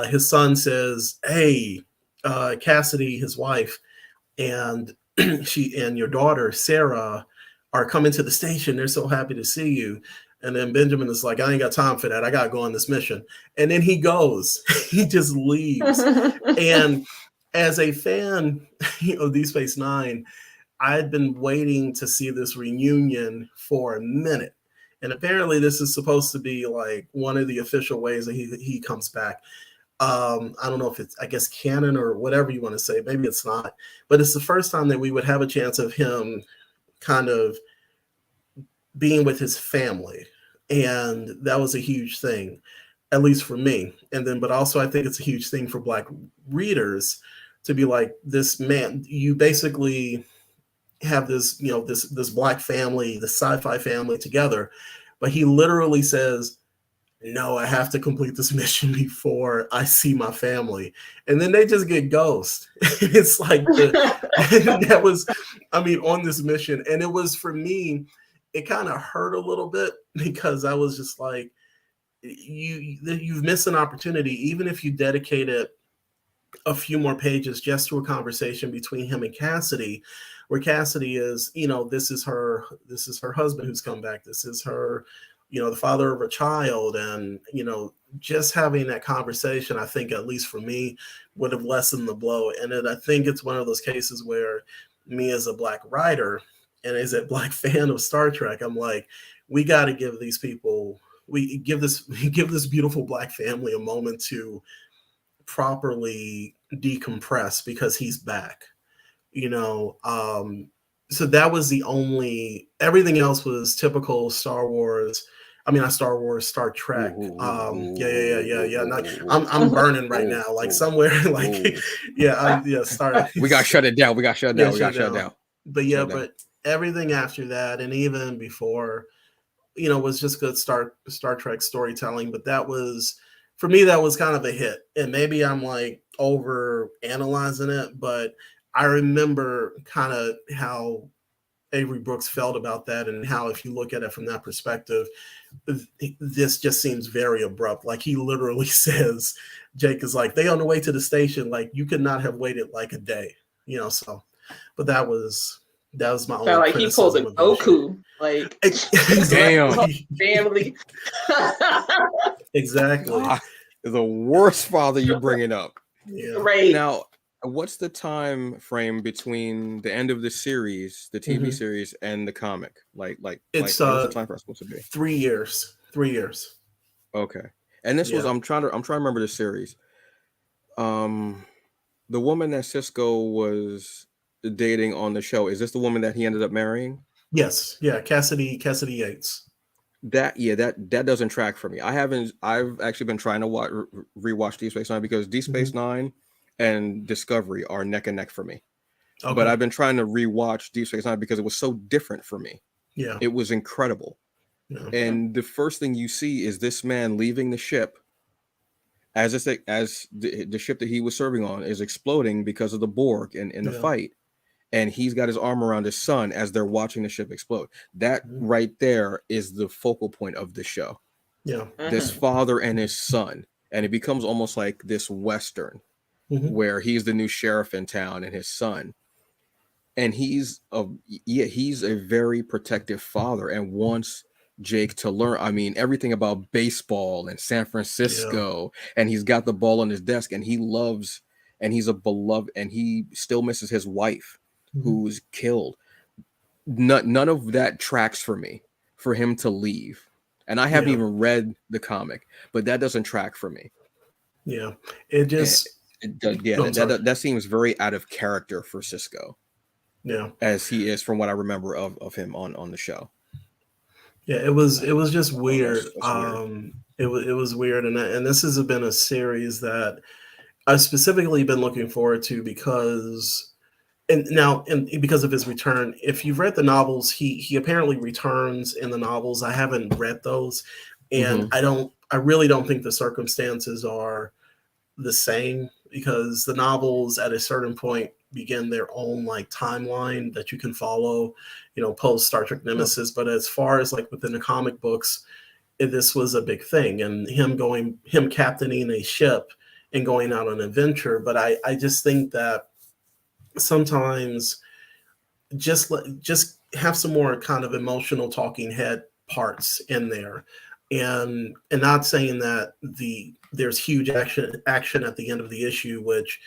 His son says, "Hey, Cassidy, his wife, and she and your daughter Sarah are coming to the station. They're so happy to see you." And then Benjamin is like, "I ain't got time for that. I gotta go on this mission." And then he goes. He just leaves. And as a fan of Deep Space Nine, I'd been waiting to see this reunion for a minute. And apparently this is supposed to be one of the official ways that he comes back. I don't know if it's, I guess, canon or whatever you want to say. Maybe it's not. But it's the first time that we would have a chance of him kind of being with his family. And that was a huge thing, at least for me. But also I think it's a huge thing for Black readers to be like, this man, you basically have this, this Black family, the sci-fi family together. But he literally says, "No, I have to complete this mission before I see my family." And then they just get ghost. It's that was, on this mission. And it was, for me, it kind of hurt a little bit because I was just like, you've missed an opportunity, even if you dedicated a few more pages just to a conversation between him and Cassidy, where Cassidy is, this is her husband who's come back. This is her, the father of a child. And, just having that conversation, I think, at least for me, would have lessened the blow. And I think it's one of those cases where me as a Black writer and as a Black fan of Star Trek, I'm like, we got to give these people, we give this beautiful Black family a moment to properly decompress because he's back. So that was the only, everything else was typical Star Wars. Not Star Wars, Star Trek. Yeah. I'm burning right now, somewhere, Star. We got to shut it down. We got to shut it down. But everything after that, and even before, was just good Star Trek storytelling. But that was, for me, that was kind of a hit. And maybe I'm over analyzing it, but I remember kind of how Avery Brooks felt about that, and how, if you look at it from that perspective, this just seems very abrupt. Like, he literally says, Jake is like, they on the way to the station, like, you could not have waited like a day, so, but that was my Felt only like he pulled a criticism of the issue. Goku, like Exactly. family. Exactly. The worst father you bringing up. Yeah. Right. Now, what's the time frame between the end of the series, the TV series, and the comic? Like It's what's the time frame supposed to be? 3 years. 3 years. Okay. And this was, I'm trying to remember the series. The woman that Cisco was dating on the show, is this the woman that he ended up marrying? Yes. Yeah. Cassidy Yates. That doesn't track for me. I've actually been trying to rewatch Deep Space Nine, because Deep Space Nine and Discovery are neck and neck for me. Okay. But I've been trying to rewatch Deep Space Nine because it was so different for me. Yeah. It was incredible. Yeah. And the first thing you see is this man leaving the ship as the ship that he was serving on is exploding because of the Borg in the fight. And he's got his arm around his son as they're watching the ship explode. That right there is the focal point of the show. Yeah. This father and his son. And it becomes almost like this Western where he's the new sheriff in town and his son. And he's a very protective father and wants Jake to learn. I mean, everything about baseball and San Francisco. And he's got the ball on his desk, and he loves, and he's a beloved, and he still misses his wife, who's killed. None of that tracks for me for him to leave. And I haven't even read the comic, but that doesn't track for me. Yeah. It just that seems very out of character for Cisco. Yeah. As he is, from what I remember of him on the show. Yeah, it was just weird. It was weird, and this has been a series that I've specifically been looking forward to because because of his return. If you've read the novels, he apparently returns in the novels. I haven't read those, and I really don't think the circumstances are the same, because the novels at a certain point begin their own like timeline that you can follow, post Star Trek Nemesis. But as far as like within the comic books, this was a big thing, and him captaining a ship and going out on an adventure. But I just think that sometimes just have some more kind of emotional talking head parts in there, and not saying that there's huge action at the end of the issue, which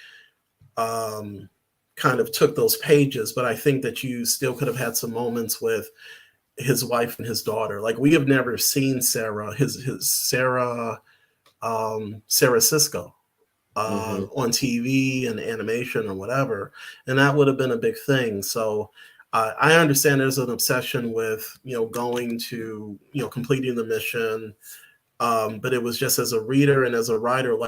kind of took those pages, but I think that you still could have had some moments with his wife and his daughter. Like, we have never seen Sarah Cisco on TV and animation or whatever, and that would have been a big thing. So I understand there's an obsession with going to completing the mission, but it was just, as a reader and as a writer,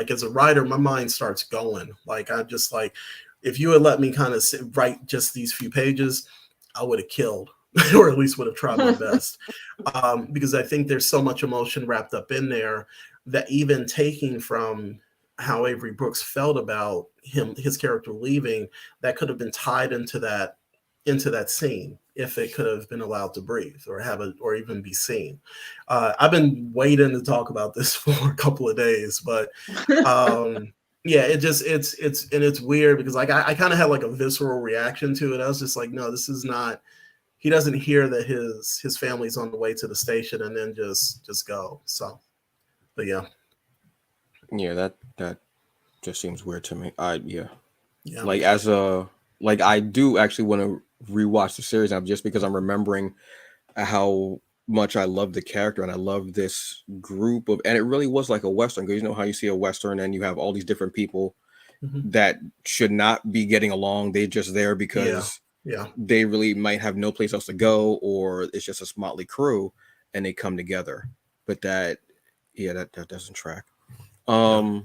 my mind starts going. Like, I just like, if you had let me kind of write just these few pages, I would have killed, or at least would have tried my best, because I think there's so much emotion wrapped up in there that even taking from how Avery Brooks felt about his character leaving, that could have been tied into that scene if it could have been allowed to breathe or even be seen. I've been waiting to talk about this for a couple of days, but yeah, it's weird because like I kind of had like a visceral reaction to it. I was just like, no, this is not. He doesn't hear that his family's on the way to the station and then just go. So, but yeah, that just seems weird to me. Like I do actually want to rewatch the series now, just because I'm remembering how much I love the character and I love this group and it really was like a Western, because how you see a Western and you have all these different people that should not be getting along. They're just there because they really might have no place else to go, or it's just a motley crew and they come together. But that doesn't track. A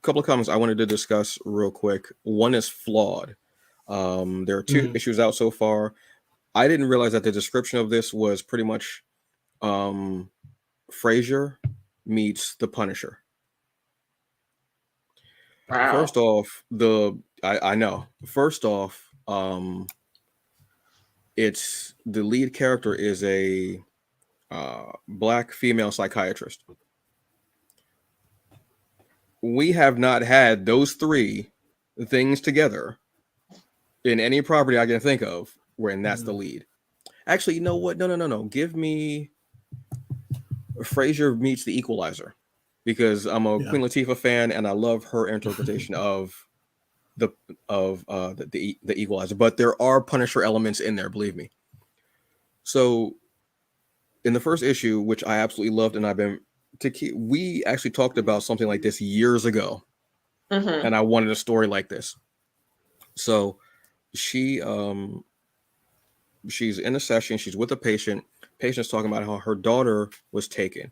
couple of comments I wanted to discuss real quick. One is flawed. There are two issues out so far. I didn't realize that the description of this was pretty much Frasier meets the Punisher. Wow. First off, I know. First off, It's the lead character is a black female psychiatrist. We have not had those three things together in any property I can think of when that's the lead. Actually, you know what? No. Give me Frasier meets the Equalizer, because I'm a Queen Latifah fan and I love her interpretation of the Equalizer. But there are Punisher elements in there, believe me. So in the first issue, which I absolutely loved, and I've been we actually talked about something like this years ago, and I wanted a story like this. So she's in a session, she's with a patient. Patient's talking about how her daughter was taken.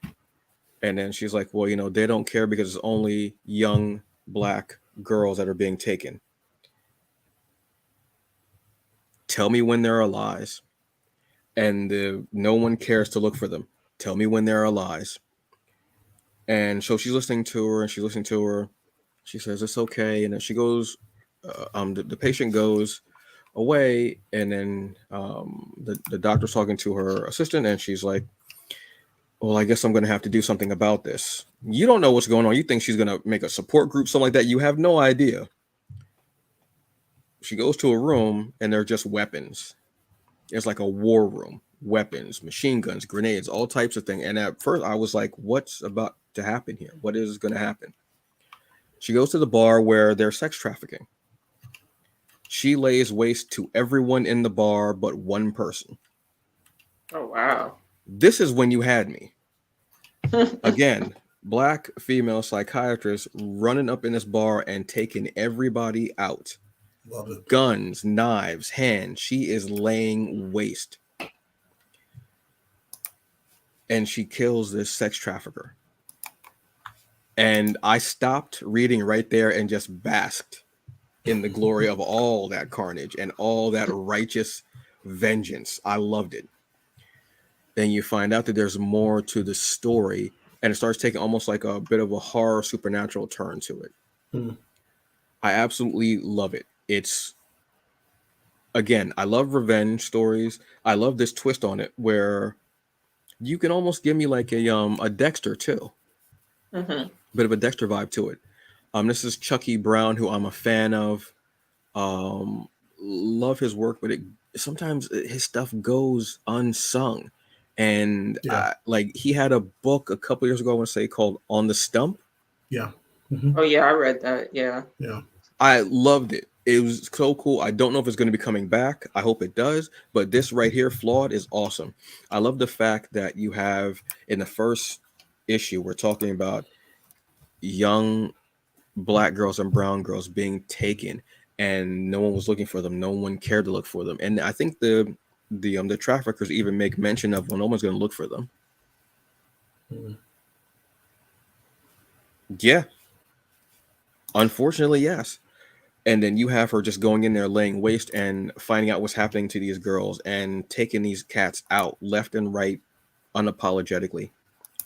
And then she's like, well, you know, they don't care because it's only young black girls that are being taken. Tell me when there are lies. And no one cares to look for them. Tell me when there are lies. And so she's listening to her. She says, it's okay. And then she goes, the patient goes away. And then the doctor's talking to her assistant. And she's like, well, I guess I'm going to have to do something about this. You don't know what's going on. You think she's going to make a support group, something like that. You have no idea. She goes to a room and they're just weapons. It's like a war room, weapons, machine guns, grenades, all types of things. And at first I was like, what's about to happen here? What is going to happen? She goes to the bar where they're sex trafficking. She lays waste to everyone in the bar but one person. Oh, wow. This is when you had me. Again, black female psychiatrist running up in this bar and taking everybody out. Love it. Guns, knives, hands. She is laying waste. And she kills this sex trafficker. And I stopped reading right there and just basked in the glory of all that carnage and all that righteous vengeance. I loved it. Then you find out that there's more to the story, and it starts taking almost like a bit of a horror supernatural turn to it. I absolutely love it. It's, again, I love revenge stories. I love this twist on it where you can almost give me like a Dexter too. Bit of a Dexter vibe to it. This is Chucky Brown, who I'm a fan of. Love his work, but sometimes his stuff goes unsung. And like he had a book a couple years ago, I want to say, called On the Stump. Yeah. Oh yeah, I read that. Yeah. I loved it. It was so cool. I don't know if it's going to be coming back. I hope it does. But this right here, Flawed, is awesome. I love the fact that you have in the first issue, we're talking about young black girls and brown girls being taken, and no one was looking for them. No one cared to look for them. And I think the traffickers even make mention of, well, no one's going to look for them. Yeah. Unfortunately, yes. And then you have her just going in there, laying waste and finding out what's happening to these girls and taking these cats out left and right unapologetically,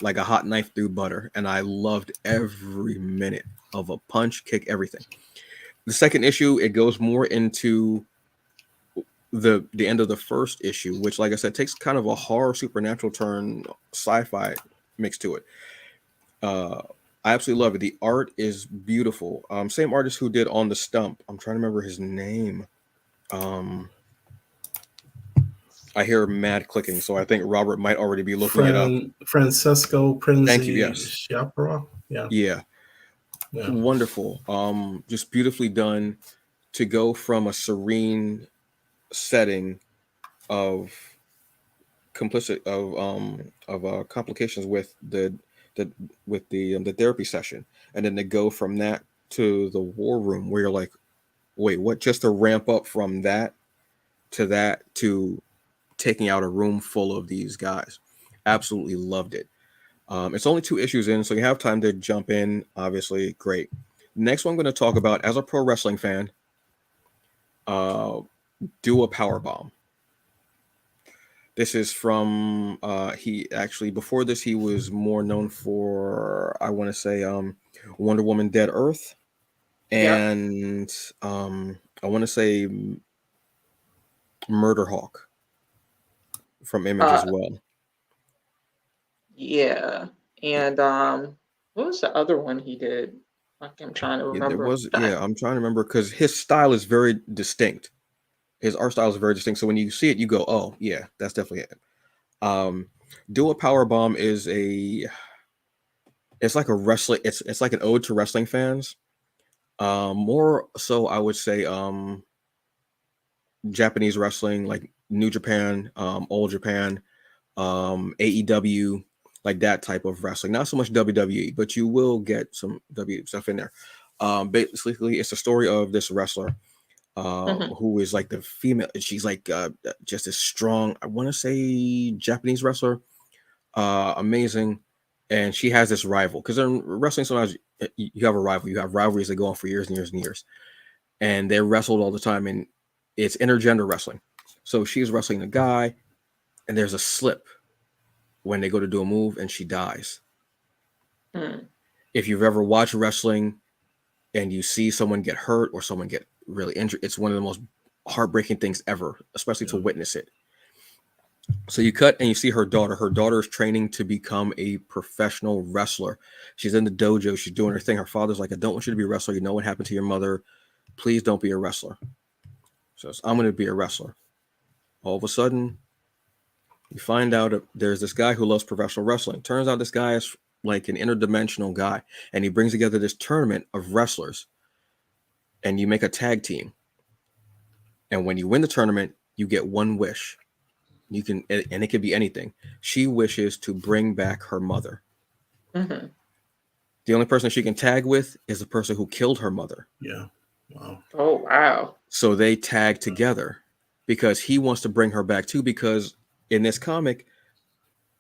like a hot knife through butter. And I loved every minute of a punch, kick, everything. The second issue, it goes more into the end of the first issue, which, like I said, takes kind of a horror supernatural turn, sci-fi mix to it. I absolutely love it. The art is beautiful. Same artist who did On the Stump. I'm trying to remember his name. I hear mad clicking, so I think Robert might already be looking it up. Francesco Prinzi. Thank you. Yes. Schiappara. Yeah. Wonderful. Just beautifully done to go from a serene setting of complications with the therapy session, and then to go from that to the war room where you're like, wait, what? Just to ramp up from that to taking out a room full of these guys. Absolutely loved it. It's only 2 issues in, so you have time to jump in. Obviously, great. Next one I'm going to talk about, as a pro wrestling fan, Do a Powerbomb. This is from he actually, before this, he was more known for, I want to say, Wonder Woman Dead Earth, and I want to say Murder Hawk. from Image as Uh, well. yeah. And what was the other one he did? Like, I'm trying to Yeah, there remember. was, yeah, I'm trying to remember because his style is very distinct. His art style is very distinct. So when you see it, you go, oh yeah, that's definitely it. Um, Do a Power Bomb is it's like a wrestling, it's like an ode to wrestling fans. More so I would say Japanese wrestling, like New Japan, Old Japan, AEW, like that type of wrestling. Not so much WWE, but you will get some W stuff in there. Basically, it's a story of this wrestler Mhm. who is like the female. She's like just a strong, I want to say Japanese wrestler, amazing. And she has this rival because in wrestling, sometimes you have a rival. You have rivalries that go on for years and years and years, and they're wrestled all the time. And it's intergender wrestling. So she's wrestling a guy, and there's a slip when they go to do a move, and she dies. Mm. If you've ever watched wrestling and you see someone get hurt or someone get really injured, it's one of the most heartbreaking things ever, especially to witness it. So you cut and you see her daughter. Her daughter is training to become a professional wrestler. She's in the dojo. She's doing her thing. Her father's like, I don't want you to be a wrestler. You know what happened to your mother. Please don't be a wrestler. So I'm going to be a wrestler. All of a sudden, you find out there's this guy who loves professional wrestling. Turns out this guy is like an interdimensional guy. And he brings together this tournament of wrestlers. And you make a tag team. And when you win the tournament, you get one wish. You can, and it could be anything. She wishes to bring back her mother. Mm-hmm. The only person she can tag with is the person who killed her mother. Yeah. Wow. Oh, wow. So they tag together because he wants to bring her back too. Because in this comic,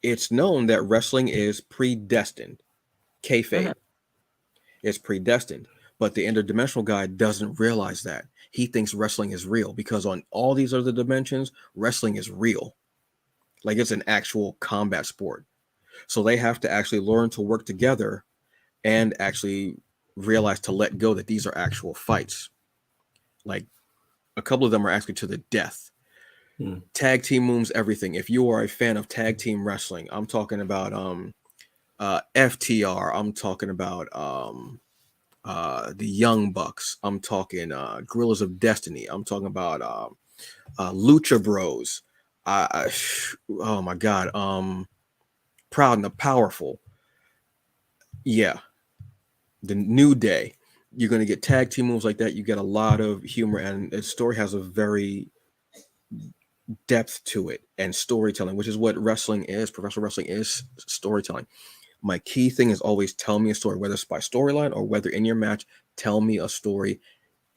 it's known that wrestling is predestined. Kayfabe. Mm-hmm. It's predestined. But the interdimensional guy doesn't realize that. He thinks wrestling is real because on all these other dimensions, wrestling is real. Like it's an actual combat sport. So they have to actually learn to work together and actually realize to let go that these are actual fights. Like a couple of them are actually to the death. Tag team moves everything. If you are a fan of tag team wrestling, I'm talking about FTR. I'm talking about the Young Bucks. I'm talking Gorillas of Destiny. I'm talking about Lucha Bros. Oh my God. Proud and the Powerful. Yeah. The New Day. You're going to get tag team moves like that. You get a lot of humor, and the story has a very depth to it and storytelling, which is what wrestling is. Professional wrestling is storytelling. My key thing is always tell me a story, whether it's by storyline or whether in your match, tell me a story,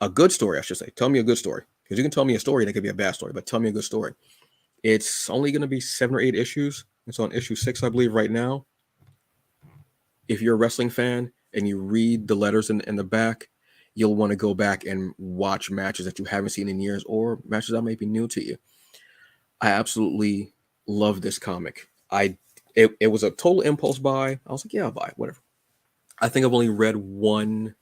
a good story, I should say. Tell me a good story, because you can tell me a story and it could be a bad story, but tell me a good story. It's only going to be 7 or 8 issues. It's on issue 6, I believe, right now. If you're a wrestling fan and you read the letters in the back, you'll want to go back and watch matches that you haven't seen in years or matches that may be new to you. I absolutely love this comic. It was a total impulse buy. I was like, yeah, I'll buy it, whatever. I think I've only read one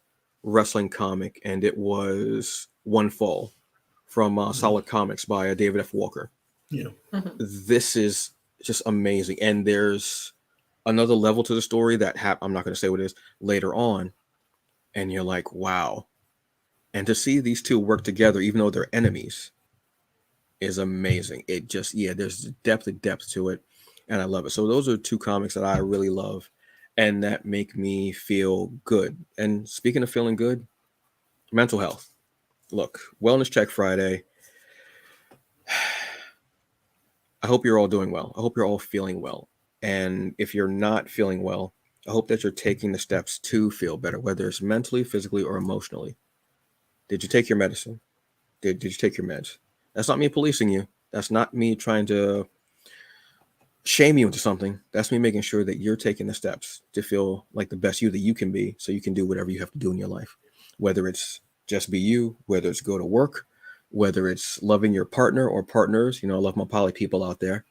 wrestling comic, and it was One Fall from Solid Comics by David F. Walker. Yeah. Mm-hmm. This is just amazing. And there's another level to the story that I'm not going to say what it is later on. And you're like, wow. And to see these two work together, even though they're enemies, is amazing. It just, yeah, there's depth to it. And I love it. So those are 2 comics that I really love and that make me feel good. And speaking of feeling good, mental health. Look, Wellness Check Friday. I hope you're all doing well. I hope you're all feeling well. And if you're not feeling well, I hope that you're taking the steps to feel better, whether it's mentally, physically, or emotionally. Did you take your medicine? Did you take your meds? That's not me policing you. That's not me trying to shame you into something. That's me making sure that you're taking the steps to feel like the best you that you can be so you can do whatever you have to do in your life. Whether it's just be you, whether it's go to work, whether it's loving your partner or partners. You know, I love my poly people out there.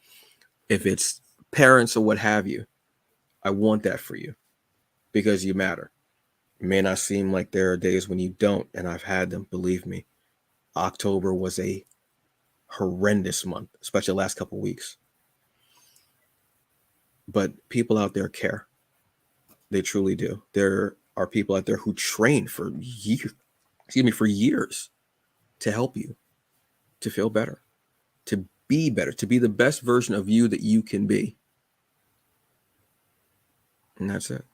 If it's parents or what have you, I want that for you because you matter. It may not seem like there are days when you don't, and I've had them, believe me. October was a horrendous month, especially the last couple of weeks. but people out there care. They truly do. There are people out there who train for years to help you to feel better, to be better, to be the best version of you that you can be. And that's it.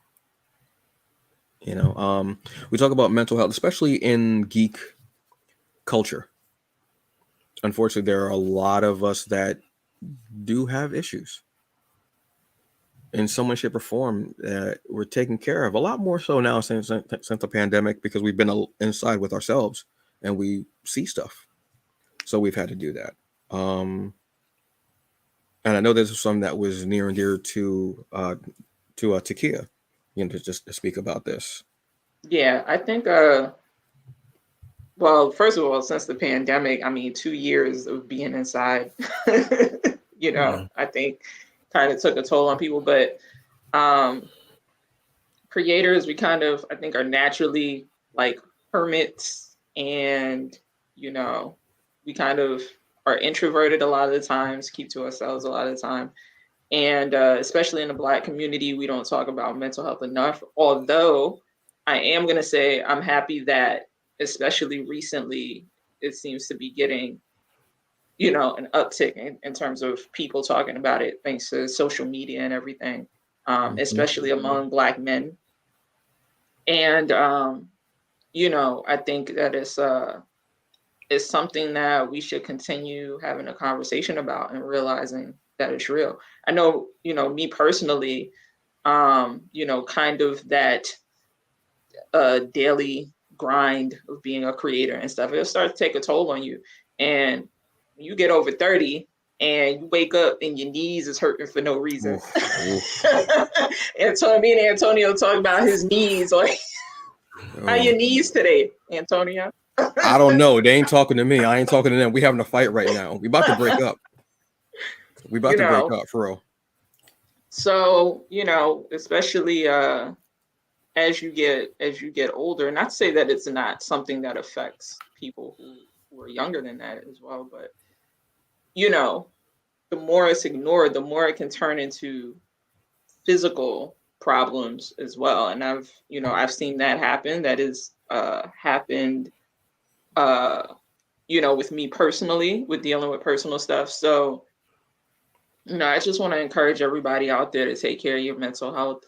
You know, we talk about mental health, especially in geek culture. Unfortunately, there are a lot of us that do have issues in some way, shape, or form that we're taken care of. A lot more so now since the pandemic, because we've been inside with ourselves and we see stuff. So we've had to do that. And I know there's some that was near and dear to Takeia, you know, just to speak about this. Yeah, I think well, first of all, since the pandemic, I mean, 2 years of being inside, you know, I think kind of took a toll on people. But creators, we kind of, I think, are naturally like hermits, and, you know, we kind of are introverted a lot of the times, keep to ourselves a lot of the time. And especially in the Black community, we don't talk about mental health enough. Although I am going to say I'm happy that, especially recently, it seems to be getting, you know, an uptick in terms of people talking about it, thanks to social media and everything, especially among Black men. And, you know, I think that it's something that we should continue having a conversation about and realizing that it's real. I know, you know, me personally, you know, kind of that daily grind of being a creator and stuff, it'll start to take a toll on you. And you get over 30 and you wake up and your knees is hurting for no reason. And so me and Antonio talking about his knees, like, how your knees today, Antonio? I don't know. They ain't talking to me. I ain't talking to them. We having a fight right now. We about to break up. We about to break up, for real. So, you know, especially as you get older, not to say that it's not something that affects people who are younger than that as well, but, you know, the more it's ignored, the more it can turn into physical problems as well. And I've seen that happen. That is happened, you know, with me personally, with dealing with personal stuff. So, you know, I just want to encourage everybody out there to take care of your mental health.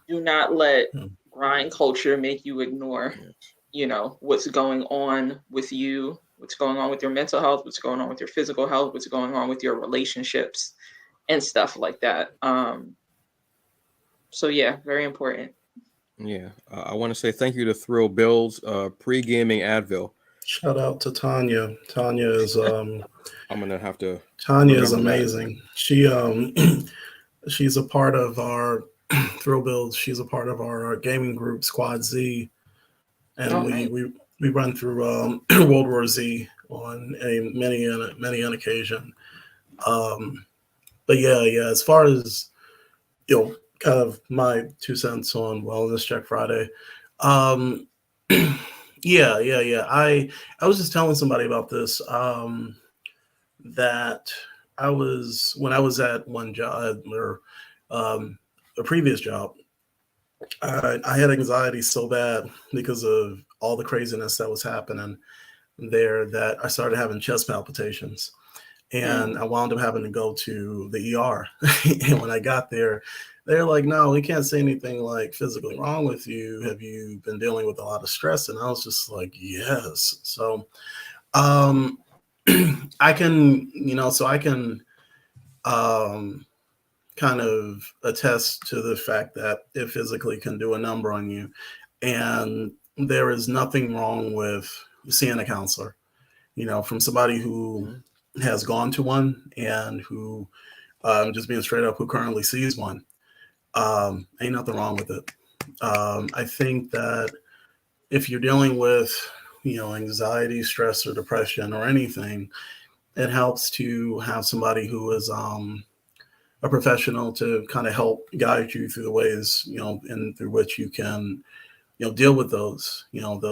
Do not let grind culture make you ignore, you know, what's going on with you, what's going on with your mental health, what's going on with your physical health, what's going on with your relationships and stuff like that. So yeah, very important. Yeah, I want to say thank you to Thrill Bills, pre-gaming Advil. Shout out to Tanya. Tanya is I'm gonna have to. Tanya is amazing. That. She's a part of our Thrill Builds. She's a part of our gaming group Squad Z, and we run through World War Z on many an occasion. But yeah, as far as, you know, kind of my 2 cents on Wellness Check Friday. Yeah. I was just telling somebody about this, that when I was at one job, or a previous job, I had anxiety so bad because of all the craziness that was happening there that I started having chest palpitations. And I wound up having to go to the ER. And when I got there, they're like, no, we can't say anything like physically wrong with you. Have you been dealing with a lot of stress? And I was just like, yes. So I can, kind of attest to the fact that it physically can do a number on you. And there is nothing wrong with seeing a counselor, you know, from somebody who has gone to one and who, just being straight up, who currently sees one. Ain't nothing wrong with it. I think that if you're dealing with, you know, anxiety, stress, or depression, or anything, it helps to have somebody who is a professional to kind of help guide you through the ways, you know, and through which you can, you know, deal with those, I don't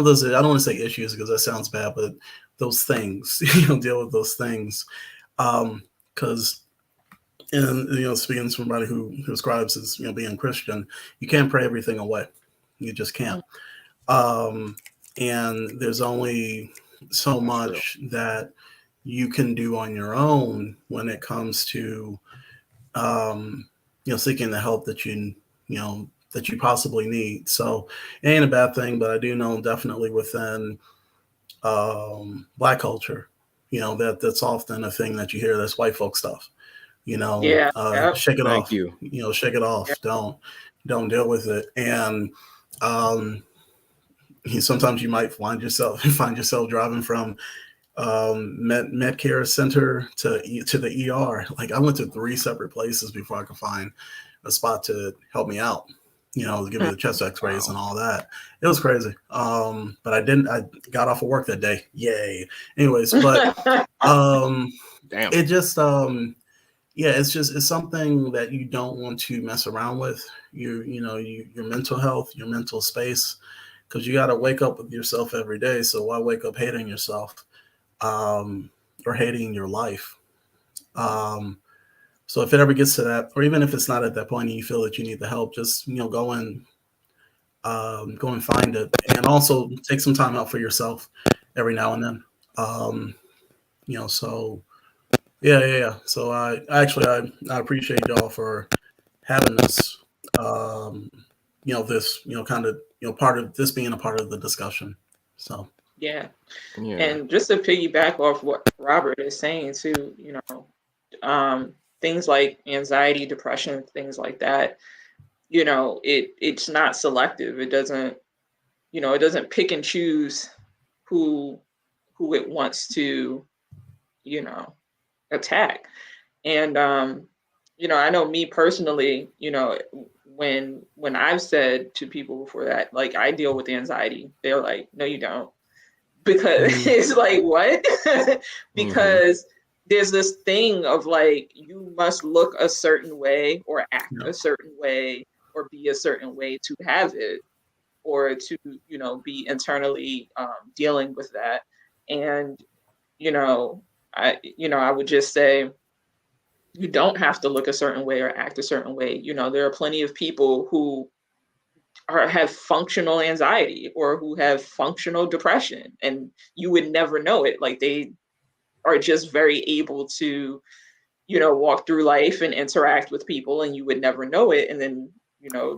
want to say issues because that sounds bad, but those things, deal with those things. Because And speaking to somebody who describes as being Christian, you can't pray everything away. You just can't. And there's only so much that you can do on your own when it comes to seeking the help that that you possibly need. So it ain't a bad thing, but I do know definitely within Black culture, that's often a thing that you hear. That's white folk stuff. Yeah. Yep. Shake it Thank off. you. Shake it off. Yep. Don't deal with it. And sometimes you might find yourself driving from Medcare Center to the ER. Like I went to 3 separate places before I could find a spot to help me out. To give me the chest X-rays and all that. It was crazy. But I got off of work that day. Yay. Anyways, but Damn. it just it's something that you don't want to mess around with. Your mental health, your mental space, because you got to wake up with yourself every day. So why wake up hating yourself or hating your life? So if it ever gets to that, or even if it's not at that point and you feel that you need the help, just go and find it, and also take some time out for yourself every now and then. So yeah. So I appreciate y'all for having this. This kind of part of this being a part of the discussion. So yeah. And just to piggyback off what Robert is saying too, things like anxiety, depression, things like that, it's not selective. It doesn't pick and choose who it wants to, attack. And I know me personally, when I've said to people before that, like I deal with anxiety, they're like, no, you don't. Because it's like, what? Because there's this thing of like, you must look a certain way or act a certain way or be a certain way to have it, or to, be internally dealing with that. And, I would just say, you don't have to look a certain way or act a certain way. There are plenty of people who have functional anxiety or who have functional depression, and you would never know it. Like they are just very able to, walk through life and interact with people, and you would never know it. And then,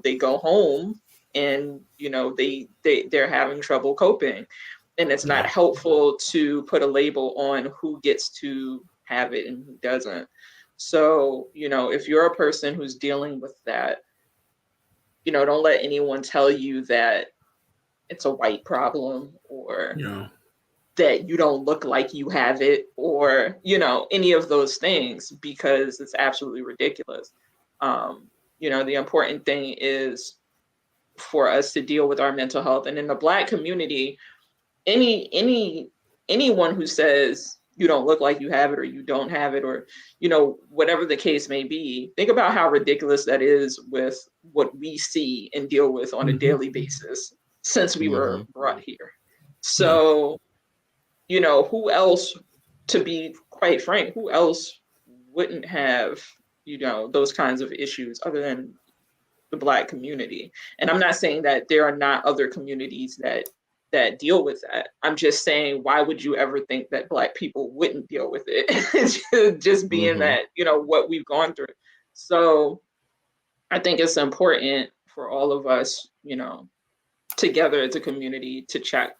they go home and, they're having trouble coping. And it's not helpful to put a label on who gets to have it and who doesn't. So, if you're a person who's dealing with that, don't let anyone tell you that it's a white problem, or that you don't look like you have it, or, any of those things, because it's absolutely ridiculous. The important thing is for us to deal with our mental health. And in the Black community, anyone who says you don't look like you have it, or you don't have it, or, whatever the case may be, think about how ridiculous that is with what we see and deal with on a daily basis since we were brought here. So, who else, to be quite frank, who else wouldn't have, those kinds of issues other than the Black community? And I'm not saying that there are not other communities that deal with that. I'm just saying, why would you ever think that Black people wouldn't deal with it? Just being that, what we've gone through. So I think it's important for all of us, together as a community, to check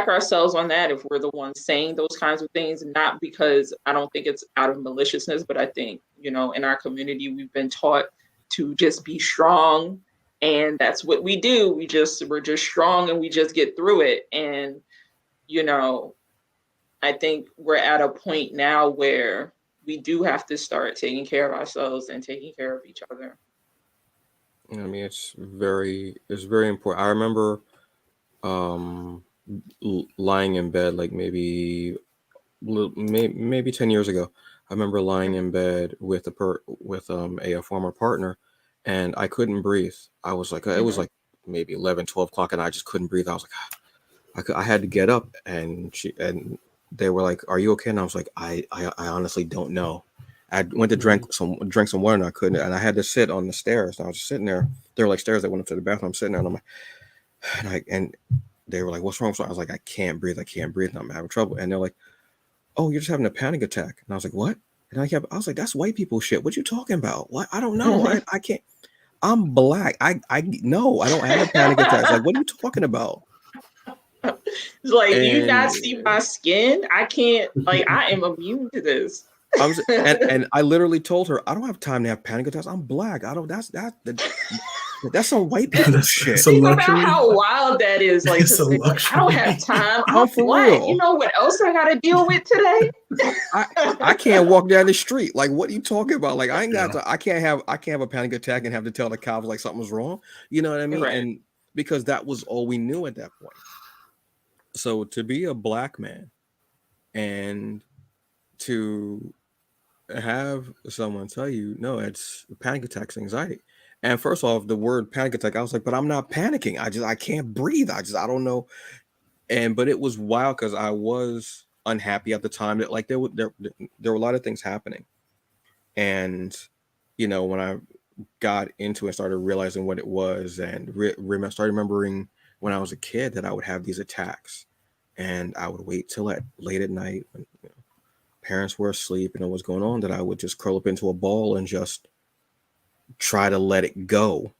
ourselves on that if we're the ones saying those kinds of things. Not because I don't think it's out of maliciousness, but I think, in our community, we've been taught to just be strong, and that's what we do. We're just strong, and we just get through it. And, I think we're at a point now where we do have to start taking care of ourselves and taking care of each other. I mean, it's very important. I remember lying in bed, like maybe 10 years ago. I remember lying in bed with a former partner, and I couldn't breathe. I was like, it was like maybe 11, 12 o'clock, and I just couldn't breathe. I was like, I had to get up, and they were like, "Are you okay?" And I was like, I honestly don't know. I went to drink some water and I couldn't, and I had to sit on the stairs. And I was just sitting there. There were like stairs that went up to the bathroom. I'm sitting there, and I'm like, and they were like, "What's wrong?" So I was like, "I can't breathe. And I'm having trouble." And they're like, "Oh, you're just having a panic attack." And I was like, "What?" And I was like, "That's white people shit. What you talking about? What? I don't know. I can't. I'm black. I no. I don't have a panic attack." It's like, what are you talking about? It's like, do you not And see my skin? I can't, like, I am immune to this. and I literally told her, I don't have time to have panic attacks. I'm black. I don't. That's some white people shit. It's a Think luxury. about how wild that is. Like, It's to a say, like, I don't have luxury. time. I'm I'm for black. real. You know what else I got to deal with today? I can't walk down the street. Like, what are you talking about? Like, I ain't got Yeah. to. I can't have a panic attack and have to tell the cops like something's wrong. You know what I mean? Right. And because that was all we knew at that point. So to be a black man and to have someone tell you, no, it's panic attacks, anxiety. And first off, the word panic attack, I was like, but I'm not panicking. I can't breathe. I don't know. But it was wild because I was unhappy at the time that like there were a lot of things happening. And, when I got into it, started realizing what it was and started remembering when I was a kid that I would have these attacks and I would wait till late at night when parents were asleep and it was going on, that I would just curl up into a ball and just try to let it go.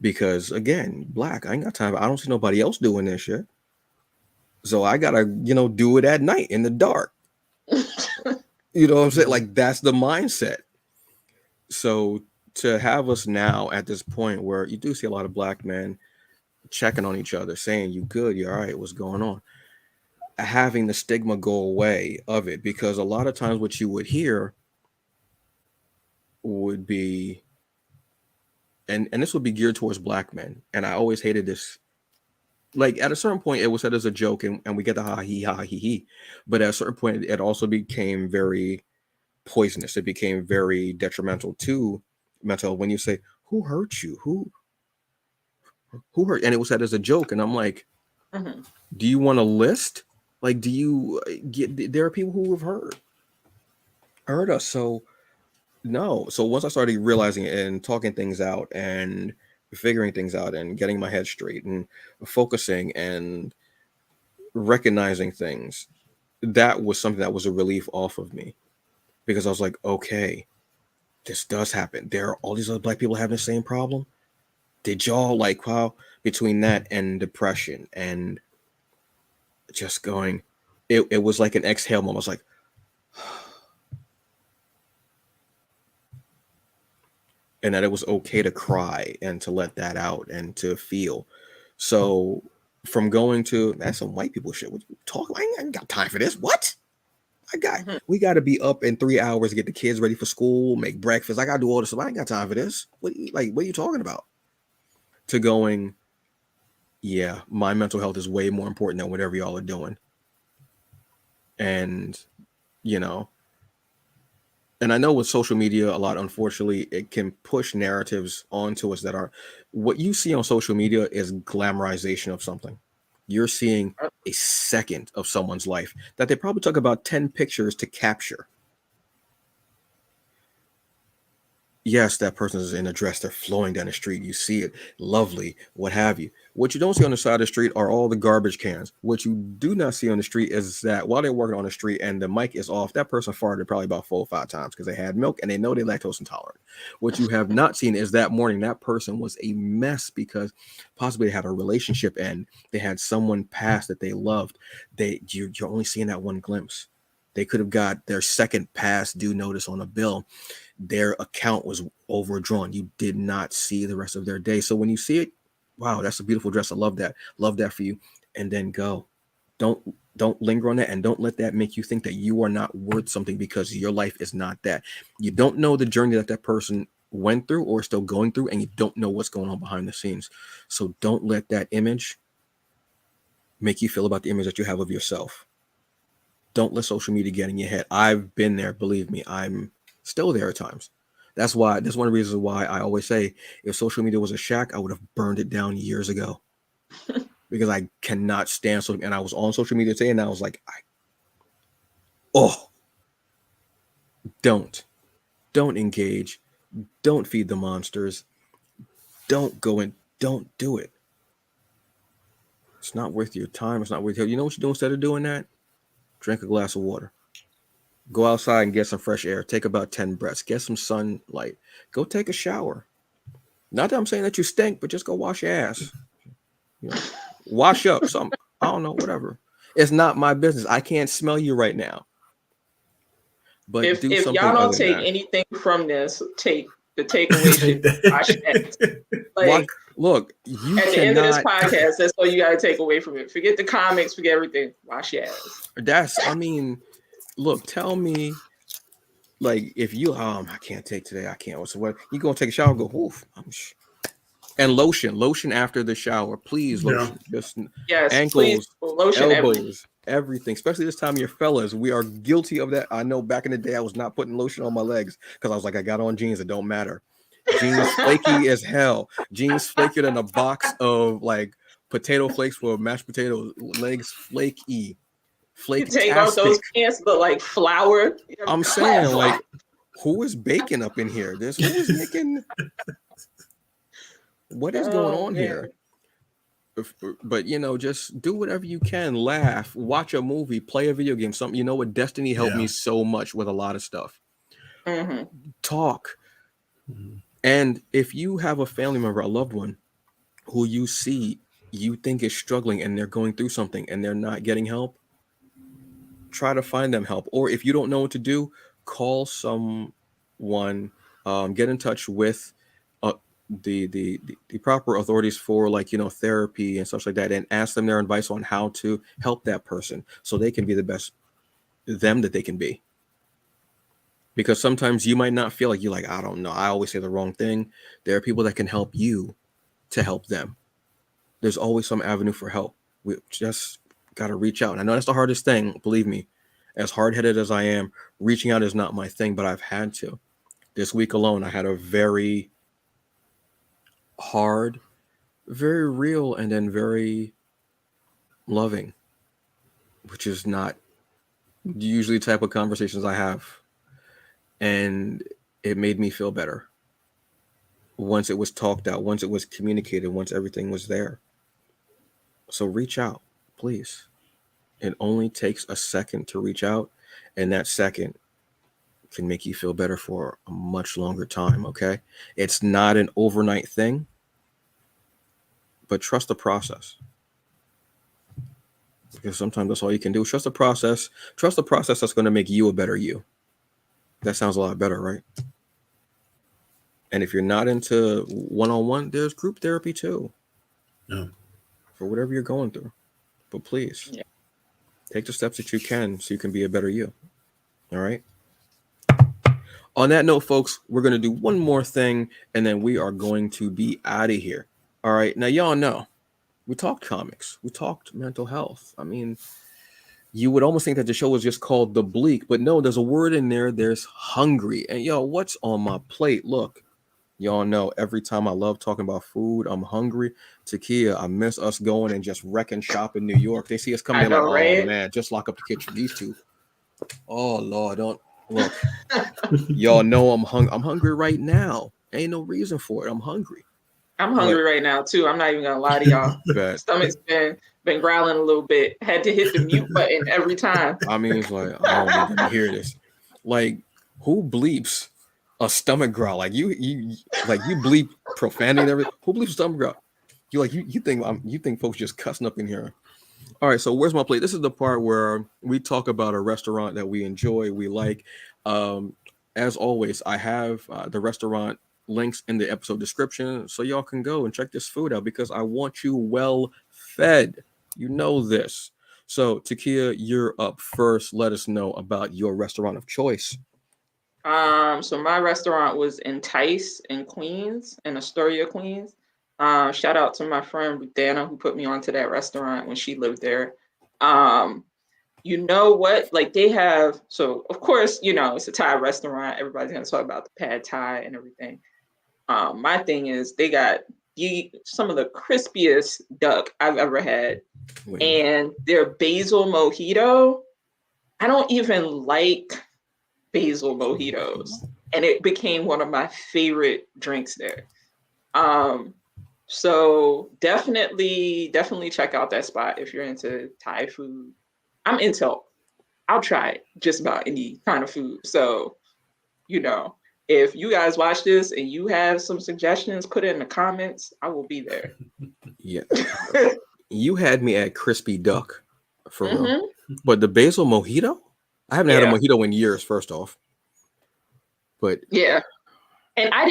Because again, black, I ain't got time. I don't see nobody else doing this shit. So I gotta, do it at night in the dark. You know what I'm saying? Like, that's the mindset. So to have us now at this point where you do see a lot of black men checking on each other, saying, "You good? You all right? What's going on?" Having the stigma go away of it, because a lot of times what you would hear would be, and this would be geared towards black men, and I always hated this. Like, at a certain point, it was said as a joke, and we get the ha he he, but at a certain point, it also became very poisonous. It became very detrimental to mental health when you say, "Who hurt you? Who hurt?" And it was said as a joke, and I'm like, do you want a list? Like, do you get? There are people who have hurt us. So no. So once I started realizing it and talking things out and figuring things out and getting my head straight and focusing and recognizing things, that was something that was a relief off of me, because I was like, okay, this does happen. There are all these other black people having the same problem. Did y'all, like, wow, between that and depression and just going, it was like an exhale moment. I was like, and that it was okay to cry and to let that out and to feel. So from going to, that's some white people shit. What you talking? I ain't got time for this. What? We got to be up in 3 hours to get the kids ready for school, make breakfast. I got to do all this stuff. I ain't got time for this. What are you talking about? To going, yeah, my mental health is way more important than whatever y'all are doing. And, and I know with social media a lot, unfortunately, it can push narratives onto us that are, what you see on social media is glamorization of something. You're seeing a second of someone's life that they probably took about 10 pictures to capture. Yes, that person is in a dress. They're flowing down the street. You see it, lovely, what have you. What you don't see on the side of the street are all the garbage cans. What you do not see on the street is that while they're working on the street and the mic is off, that person farted probably about 4 or 5 times because they had milk and they know they're lactose intolerant. What you have not seen is that morning that person was a mess because possibly they had a relationship end. They had someone pass that they loved. You're only seeing that one glimpse. They could have got their second past due notice on a bill. Their account was overdrawn. You did not see the rest of their day. So when you see it, wow, that's a beautiful dress. I love that. Love that for you. And then go. Don't linger on that, and don't let that make you think that you are not worth something because your life is not that. You don't know the journey that person went through or still going through, and you don't know what's going on behind the scenes. So don't let that image make you feel about the image that you have of yourself. Don't let social media get in your head. I've been there. Believe me, I'm still there at times. That's one of the reasons why I always say, if social media was a shack, I would have burned it down years ago. Because I cannot stand social. And I was on social media today, and I was like, Don't engage. Don't feed the monsters. Don't go in. Don't do it. It's not worth your time. It's not worth you know what you do instead of doing that? Drink a glass of water. Go outside and get some fresh air. Take about 10 breaths. Get some sunlight. Go take a shower. Not that I'm saying that you stink, but just go wash your ass. You know, wash up some. I don't know, whatever. It's not my business. I can't smell you right now. But if do y'all something don't other than take that. anything from this, the takeaway should be wash ass. Like, look, you at the cannot. end of this podcast, that's all you got to take away from it. Forget the comics, forget everything. Wash your ass. I mean, look, tell me, like, if you, I can't take today. I can't. So what? You go take a shower, go, oof. And lotion after the shower, please. Lotion, just yes, ankles, please, lotion elbows, everything. Especially this time of year, fellas. We are guilty of that. I know back in the day, I was not putting lotion on my legs because I was like, I got on jeans. It don't matter. Jeans flaky as hell. Jeans flakier than a box of like potato flakes for mashed potatoes. Legs flaky. You take off those pants, but like flour. I'm saying, like, who is baking up in here? Who is making? What is going on here? But just do whatever you can. Laugh, watch a movie, play a video game. Something. You know what? Destiny helped me so much with a lot of stuff. Mm-hmm. Talk. Mm-hmm. And if you have a family member, a loved one, who you think is struggling and they're going through something and they're not getting help, try to find them help. Or if you don't know what to do, call someone, get in touch with the proper authorities for, like, therapy and stuff like that, and ask them their advice on how to help that person so they can be the best them that they can be. Because sometimes you might not feel like you're like, I don't know, I always say the wrong thing. There are people that can help you to help them. There's always some avenue for help. We just got to reach out. And I know that's the hardest thing. Believe me, as hard-headed as I am, reaching out is not my thing, but I've had to. This week alone, I had a very hard, very real, and then very loving, which is not usually the type of conversations I have. And it made me feel better once it was talked out, once it was communicated, once everything was there. So reach out, please. It only takes a second to reach out, and that second can make you feel better for a much longer time, okay? It's not an overnight thing, but trust the process. Because sometimes that's all you can do. Trust the process. Trust the process that's going to make you a better you. That sounds a lot better, right? And if you're not into one-on-one, there's group therapy too. Yeah. For whatever you're going through. But please, take the steps that you can so you can be a better you. All right? On that note, folks, we're going to do one more thing, and then we are going to be out of here. All right? Now, y'all know, we talked comics. We talked mental health. I mean, you would almost think that the show was just called The Bleak, but no, there's a word in there. There's hungry. And, what's on my plate? Look, y'all know every time I love talking about food, I'm hungry. Takeia, I miss us going and just wrecking shop in New York. They see us coming in like, right? Oh, man, just lock up the kitchen. These two. Oh, Lord, don't. Look, y'all know I'm hungry right now. Ain't no reason for it. I'm hungry. I'm hungry right now too. I'm not even gonna lie to y'all. Stomach's been growling a little bit. Had to hit the mute button every time. I mean, it's like, I don't need to hear this. Like, who bleeps a stomach growl? Like you bleep profanity and everything. Who bleeps stomach growl? You think folks just cussing up in here? All right, so where's my plate? This is the part where we talk about a restaurant that we enjoy, we like. As always, I have the restaurant links in the episode description so y'all can go and check this food out because I want you well fed. You know this. So, Takeia, you're up first. Let us know about your restaurant of choice. So my restaurant was Entice in Queens, in Astoria, Queens. Shout out to my friend Dana who put me onto that restaurant when she lived there. You know what? Like they have, so of course, it's a Thai restaurant. Everybody's gonna talk about the pad Thai and everything. My thing is they got some of the crispiest duck I've ever had. And their basil mojito, I don't even like basil mojitos, and it became one of my favorite drinks there. So definitely check out that spot if you're into Thai food. I'll try just about any kind of food. So, if you guys watch this and you have some suggestions, put it in the comments. I will be there. Yeah. You had me at crispy duck for real. Mm-hmm. But the basil mojito? I haven't had a mojito in years, first off. But yeah. And I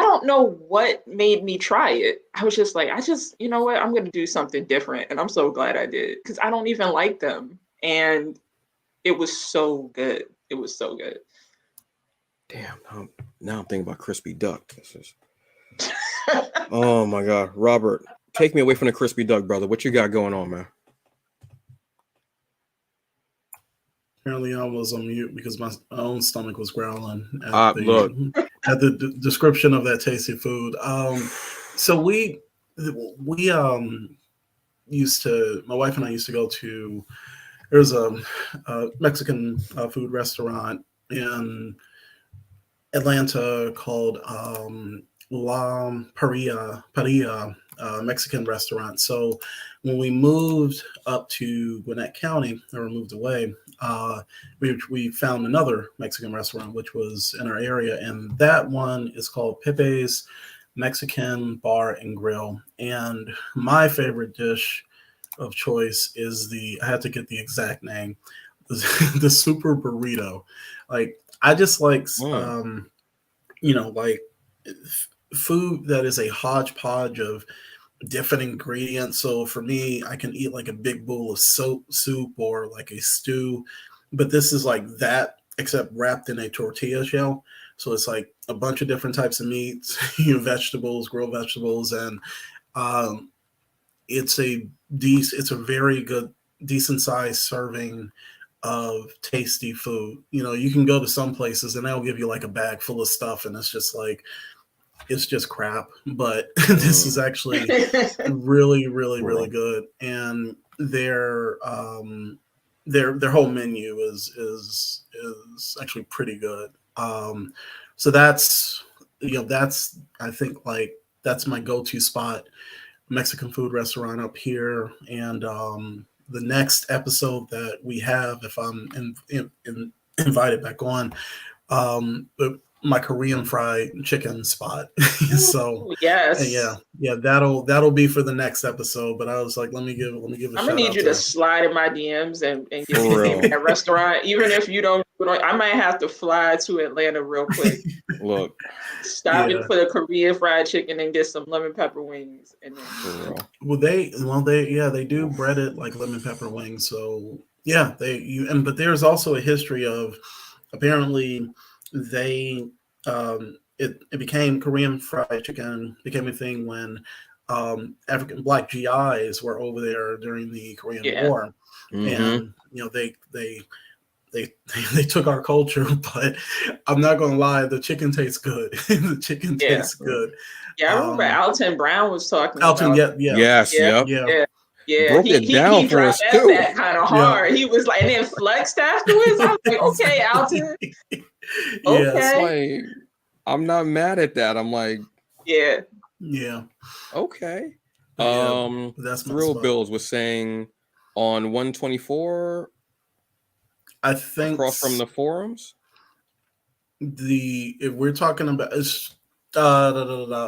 don't know what made me try it. I was just like, you know what? I'm going to do something different. And I'm so glad I did, because I don't even like them. And it was so good. It was so good. Damn. Now I'm thinking about crispy duck. Oh my God. Robert, take me away from the crispy duck, brother. What you got going on, man? Apparently, I was on mute because my own stomach was growling at the description of that tasty food. So we used to. My wife and I used to go to. There's a Mexican food restaurant in Atlanta called La Parilla Mexican restaurant. So when we moved up to Gwinnett County, or moved away, we found another Mexican restaurant which was in our area, and that one is called Pepe's Mexican Bar and Grill. And my favorite dish of choice is I had to get the exact name, the super burrito. Like, I just like like food that is a hodgepodge of different ingredients. So for me, I can eat like a big bowl of soup or like a stew, but this is like that except wrapped in a tortilla shell. So it's like a bunch of different types of meats, vegetables, grilled vegetables, and it's a very good, decent sized serving of tasty food. You can go to some places and they'll give you like a bag full of stuff, and it's just crap. But this is actually really, really, really good. And their whole menu is actually pretty good. So that's I think like that's my go-to spot, Mexican food restaurant up here. And the next episode that we have, if I'm invited back on, my Korean fried chicken spot. So yes, yeah, that'll be for the next episode. But I was like, let me give a I'm shout gonna need out you to slide in my DMs and give me the name of that restaurant, even if you don't. I might have to fly to Atlanta real quick. Look, stop in for the Korean fried chicken and get some lemon pepper wings, and then they do bread it like lemon pepper wings. So yeah, but there's also a history of, apparently they it became Korean fried chicken became a thing when African Black GIs were over there during the Korean War, and they took our culture. But I'm not gonna lie, the chicken tastes good. The chicken tastes good. Yeah, I remember Alton Brown was talking Alton, about. Yes, yeah. Broke it down he for us dropped too. that kind of hard. He was like, and then flexed afterwards. I was like, okay, Alton. Okay. Like, I'm not mad at that. I'm like, yeah. Okay. That's Thrill Bills was saying on 124. I think across from the forums. If we're talking about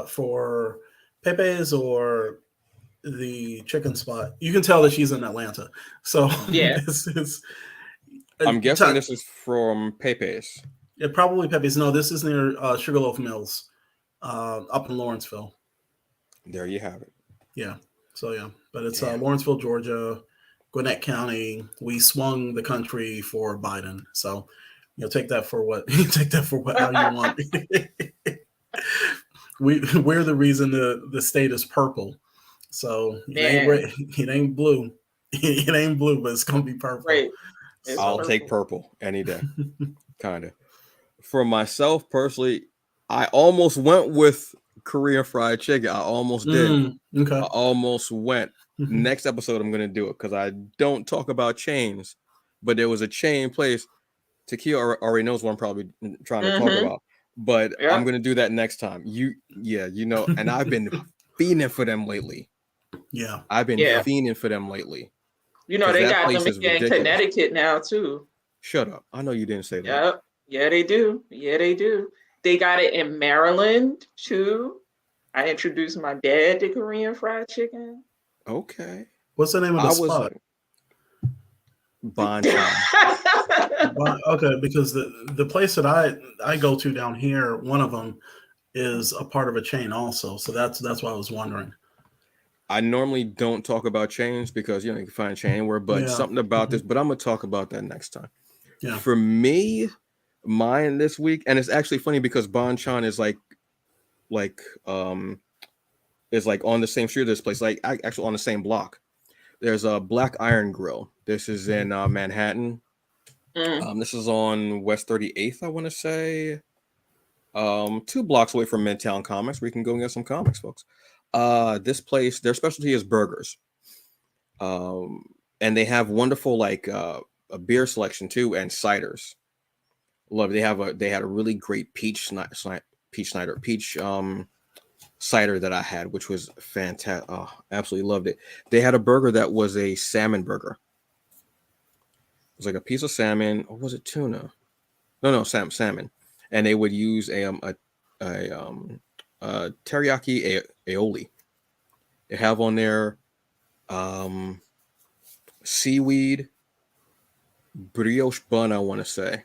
for Pepe's or the chicken spot, you can tell that she's in Atlanta. So this is. I'm guessing this is from Pepe's. Yeah, probably Pepe's. No, this is near Sugarloaf Mills, up in Lawrenceville. There you have it. Yeah. So yeah, but it's Lawrenceville, Georgia, Gwinnett County. We swung the country for Biden. So take that for what how you want. We're the reason the state is purple. So it ain't blue. It ain't blue, but it's gonna be purple. Right. I'll take purple any day. Kind of. For myself personally, I almost went with Korean fried chicken. I almost did. Okay. I almost went. Next episode, I'm gonna do it because I don't talk about chains, but there was a chain place Takeia already knows what I'm probably trying to talk about, but I'm gonna do that next time. And I've been fiending for them lately. Yeah, I've been fiending for them lately. You know, Because they that got place them is in ridiculous. Connecticut now too. Shut up! I know you didn't say that. Yep. Yeah, they do. Yeah, they do. They got it in Maryland too. I introduced my dad to Korean fried chicken. Okay. What's the name of the I was spot? like, Banchan. Okay, because the place that I go to down here, one of them is a part of a chain also. So that's why I was wondering. I normally don't talk about chains because you can find a chain anywhere, but something about this. But I'm gonna talk about that next time. Yeah. For me, mine this week, and it's actually funny because Banchan is is like on the same street of this place, like actually on the same block. There's a Black Iron Grill. This is in Manhattan. This is on West 38th, I want to say. 2 blocks away from Midtown Comics. We can go and get some comics, folks. This place, their specialty is burgers. And they have wonderful a beer selection too, and ciders. Love. They had a really great peach cider that I had, which was fantastic. Oh, absolutely loved it. They had a burger that was a salmon burger. It was like a piece of salmon, or was it tuna? No, salmon. And they would use a teriyaki aioli. They have on there seaweed brioche bun, I want to say,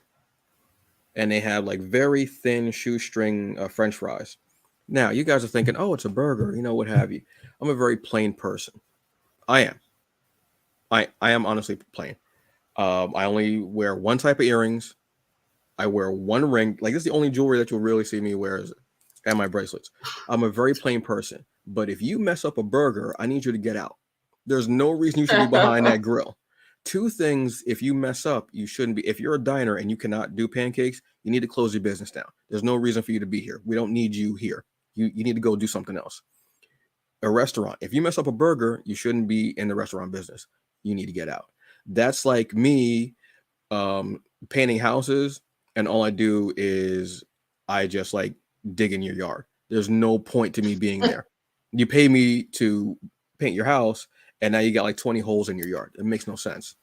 and they have like very thin shoestring French fries. Now you guys are thinking, oh, it's a burger, what have you. I'm a very plain person. I am honestly plain. I only wear one type of earrings. I wear one ring. Like, this is the only jewelry that you'll really see me wear, and my bracelets. I'm a very plain person. But if you mess up a burger, I need you to get out. There's no reason you should be behind that grill. 2 things, if you mess up, you shouldn't be. If you're a diner and you cannot do pancakes, you need to close your business down. There's no reason for you to be here. We don't need you here. You need to go do something else. A restaurant, if you mess up a burger, you shouldn't be in the restaurant business. You need to get out. That's like me painting houses, and all I do is I just like dig in your yard. There's no point to me being there. You pay me to paint your house, and now you got like 20 holes in your yard. It makes no sense.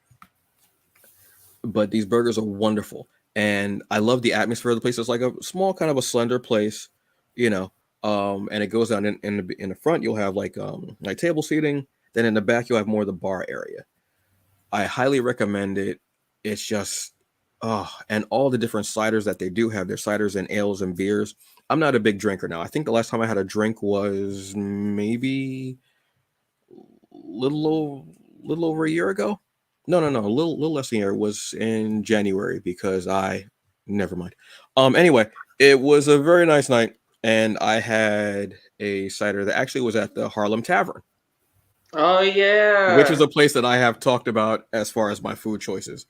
But these burgers are wonderful, and I love the atmosphere of the place. It's like a small, kind of a slender place, and it goes down in the front. You'll have like table seating. Then in the back, you'll have more of the bar area. I highly recommend it. It's just, and all the different ciders that they do have. Their ciders and ales and beers. I'm not a big drinker now. I think the last time I had a drink was maybe little over a year ago. No, a little less than a year. It was in January because never mind. Anyway, it was a very nice night, and I had a cider that actually was at the Harlem Tavern. Oh yeah, which is a place that I have talked about as far as my food choices.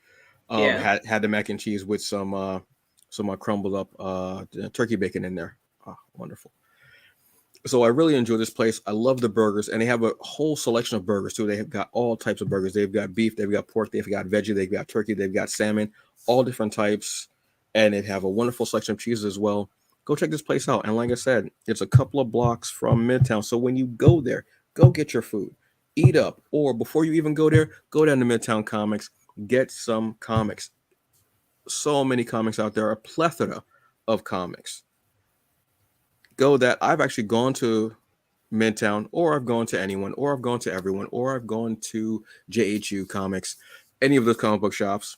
Had the mac and cheese with some crumbled up turkey bacon in there. Oh, wonderful. So I really enjoy this place. I love the burgers, and they have a whole selection of burgers too. They have got all types of burgers. They've got beef, they've got pork, they've got veggie, they've got turkey, they've got salmon, all different types, and they have a wonderful selection of cheeses as well. Go check this place out. And like I said, it's a couple of blocks from Midtown. So when you go there, go get your food, eat up, or before you even go there, go down to Midtown Comics, get some comics. So many comics out there, a plethora of comics. Go that I've actually gone to Midtown, or I've gone to anyone, or I've gone to everyone, or I've gone to JHU Comics, any of those comic book shops.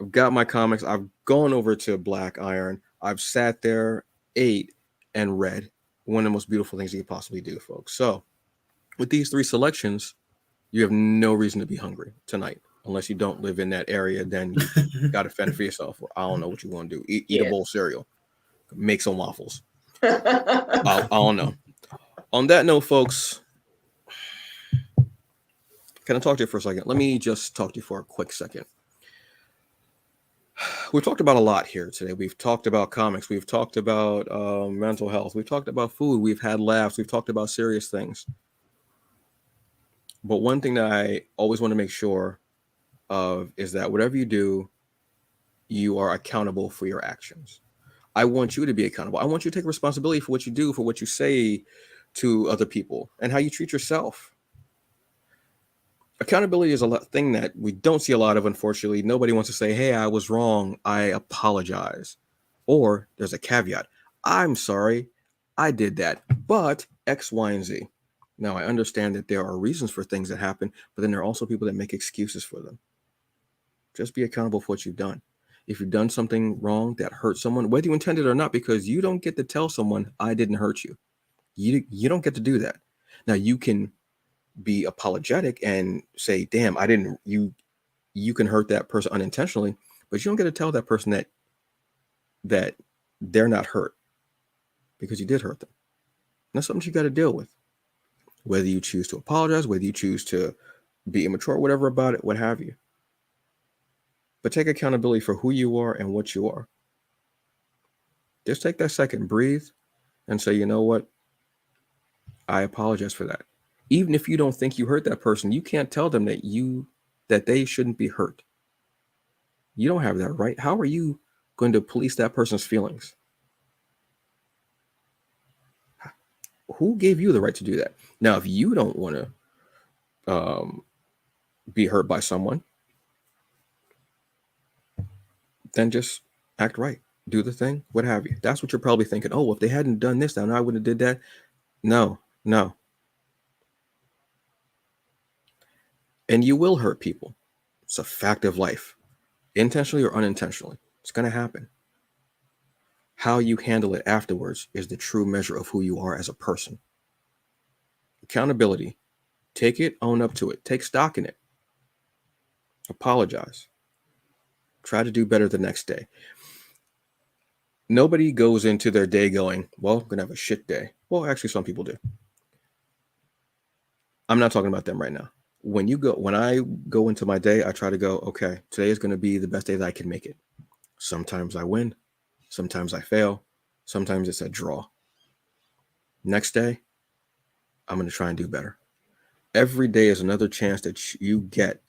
I've got my comics. I've gone over to Black Iron. I've sat there, ate, and read. One of the most beautiful things you could possibly do, folks. So with these 3 selections, you have no reason to be hungry tonight. Unless you don't live in that area, then you got to fend for yourself. Or I don't know what you want to do. Eat a bowl of cereal. Make some waffles. I don't know. On that note, folks, can I talk to you for a second? Let me just talk to you for a quick second. We've talked about a lot here today. We've talked about comics. We've talked about mental health. We've talked about food. We've had laughs. We've talked about serious things. But one thing that I always want to make sure of is that whatever you do, you are accountable for your actions. I want you to be accountable. I want you to take responsibility for what you do, for what you say to other people, and how you treat yourself. Accountability is a thing that we don't see a lot of, unfortunately. Nobody wants to say, hey, I was wrong, I apologize. Or there's a caveat, I'm sorry, I did that, but X, Y, and Z. Now, I understand that there are reasons for things that happen, but then there are also people that make excuses for them. Just be accountable for what you've done. If you've done something wrong that hurt someone, whether you intended it or not, because you don't get to tell someone, I didn't hurt you. You don't get to do that. Now, you can be apologetic and say, damn, I didn't, you can hurt that person unintentionally, but you don't get to tell that person that they're not hurt because you did hurt them. And that's something you got to deal with. Whether you choose to apologize, whether you choose to be immature, whatever about it, what have you. But take accountability for who you are and what you are. Just take that second, breathe, and say, you know what? I apologize for that. Even if you don't think you hurt that person, you can't tell them that they shouldn't be hurt. You don't have that right. How are you going to police that person's feelings? Who gave you the right to do that? Now, if you don't want to be hurt by someone, then just act right. Do the thing, what have you. That's what you're probably thinking. Oh, well, if they hadn't done this, then I wouldn't have did that. No. And you will hurt people. It's a fact of life. Intentionally or unintentionally. It's going to happen. How you handle it afterwards is the true measure of who you are as a person. Accountability. Take it, own up to it. Take stock in it. Apologize. Try to do better the next day. Nobody goes into their day going, well, I'm going to have a shit day. Well, actually, some people do. I'm not talking about them right now. When I go into my day, I try to go, okay, today is going to be the best day that I can make it. Sometimes I win. Sometimes I fail. Sometimes it's a draw. Next day, I'm going to try and do better. Every day is another chance that you get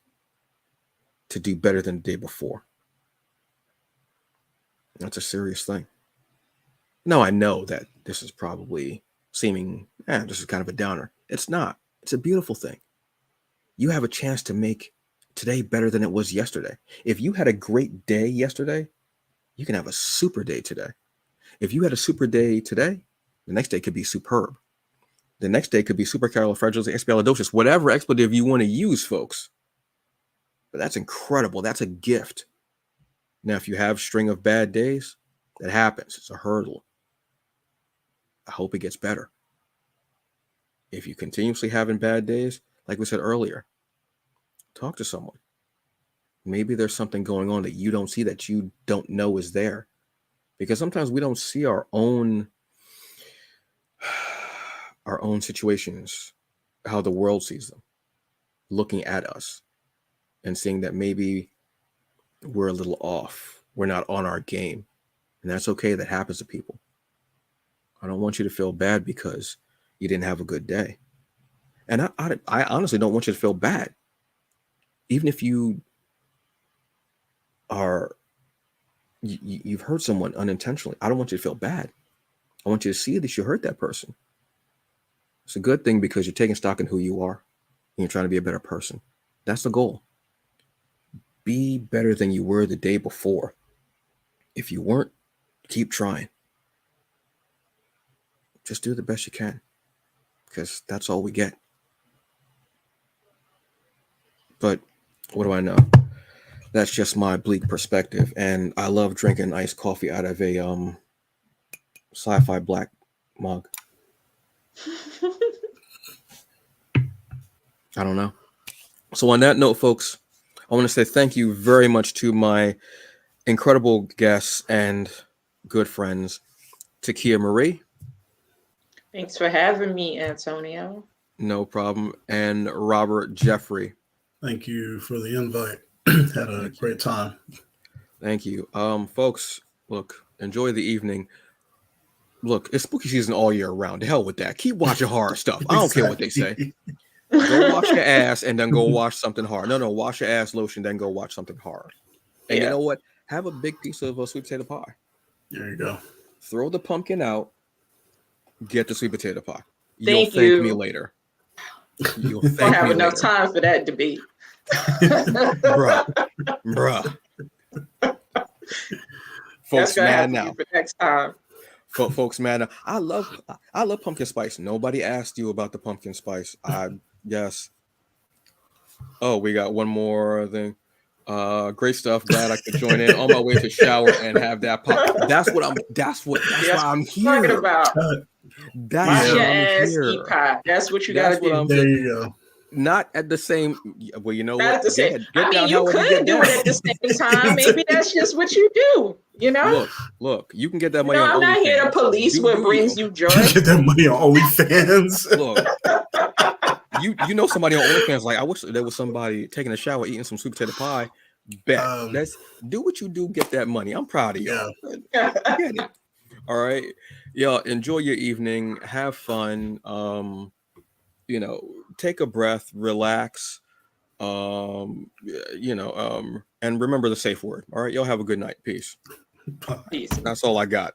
to do better than the day before. That's a serious thing. Now, I know that this is probably seeming, this is kind of a downer. It's not. It's a beautiful thing. You have a chance to make today better than it was yesterday. If you had a great day yesterday, you can have a super day today. If you had a super day today, the next day could be superb. The next day could be supercalifragilisticexpialidocious, whatever expletive you want to use, folks. But that's incredible. That's a gift. Now, if you have a string of bad days, that happens. It's a hurdle. I hope it gets better. If you continuously having bad days, like we said earlier, talk to someone. Maybe there's something going on that you don't see, that you don't know is there. Because sometimes we don't see our own situations, how the world sees them, looking at us and seeing that maybe we're a little off. We're not on our game. And that's okay. That happens to people. I don't want you to feel bad because you didn't have a good day. And I honestly don't want you to feel bad. Even if you've hurt someone unintentionally, I don't want you to feel bad. I want you to see that you hurt that person. It's a good thing because you're taking stock in who you are and you're trying to be a better person. That's the goal. Be better than you were the day before. If you weren't, keep trying. Just do the best you can because that's all we get. But what do I know? That's just my bleak perspective. And I love drinking iced coffee out of a sci-fi black mug. I don't know. So on that note, folks, I want to say thank you very much to my incredible guests and good friends, Takeia Marie. Thanks for having me, Antonio. No problem. And Robert Jeffrey. Thank you for the invite. Had a great time. Thank you. Folks, look, enjoy the evening. Look, it's spooky season all year round. The hell with that. Keep watching horror stuff. I don't care what they say. Go wash your ass and then go watch something horror. No, wash your ass lotion, then go watch something horror. And you know what? have a big piece of sweet potato pie. There you go. Throw the pumpkin out. Get the sweet potato pie. You'll Thank thank me you. later. You'll Don't thank have me enough later. time for that debate. Bruh. That's Folks gonna have mad to be now. for next time. Folks mad now. I love pumpkin spice. Nobody asked you about the pumpkin spice. Yes. Oh, we got one more thing. Great stuff. Glad I could join in on my way to shower and have that pop. That's why I'm That's here. what I'm talking about. That's Wash why your I'm ass, here. eat pie. That's what you That's gotta what do. I'm There saying. you go. Not at the same. Well, you know Not what? at the same. Get I mean, down you however you could get do down. it at the same time. Maybe that's just what you do. You know. Look. You can get that You money know, on I'm not here to OnlyFans. police what Do brings you? you joy. Get that money on OnlyFans. Look. You know somebody on OnlyFans like I wish there was somebody taking a shower eating some sweet potato pie. Bet. Let's do what you do. Get that money. I'm proud of y'all. Yeah. Get it. All right. Y'all enjoy your evening. Have fun. You know, take a breath, relax. And remember the safe word. All right. Y'all have a good night. Peace. Peace. That's all I got.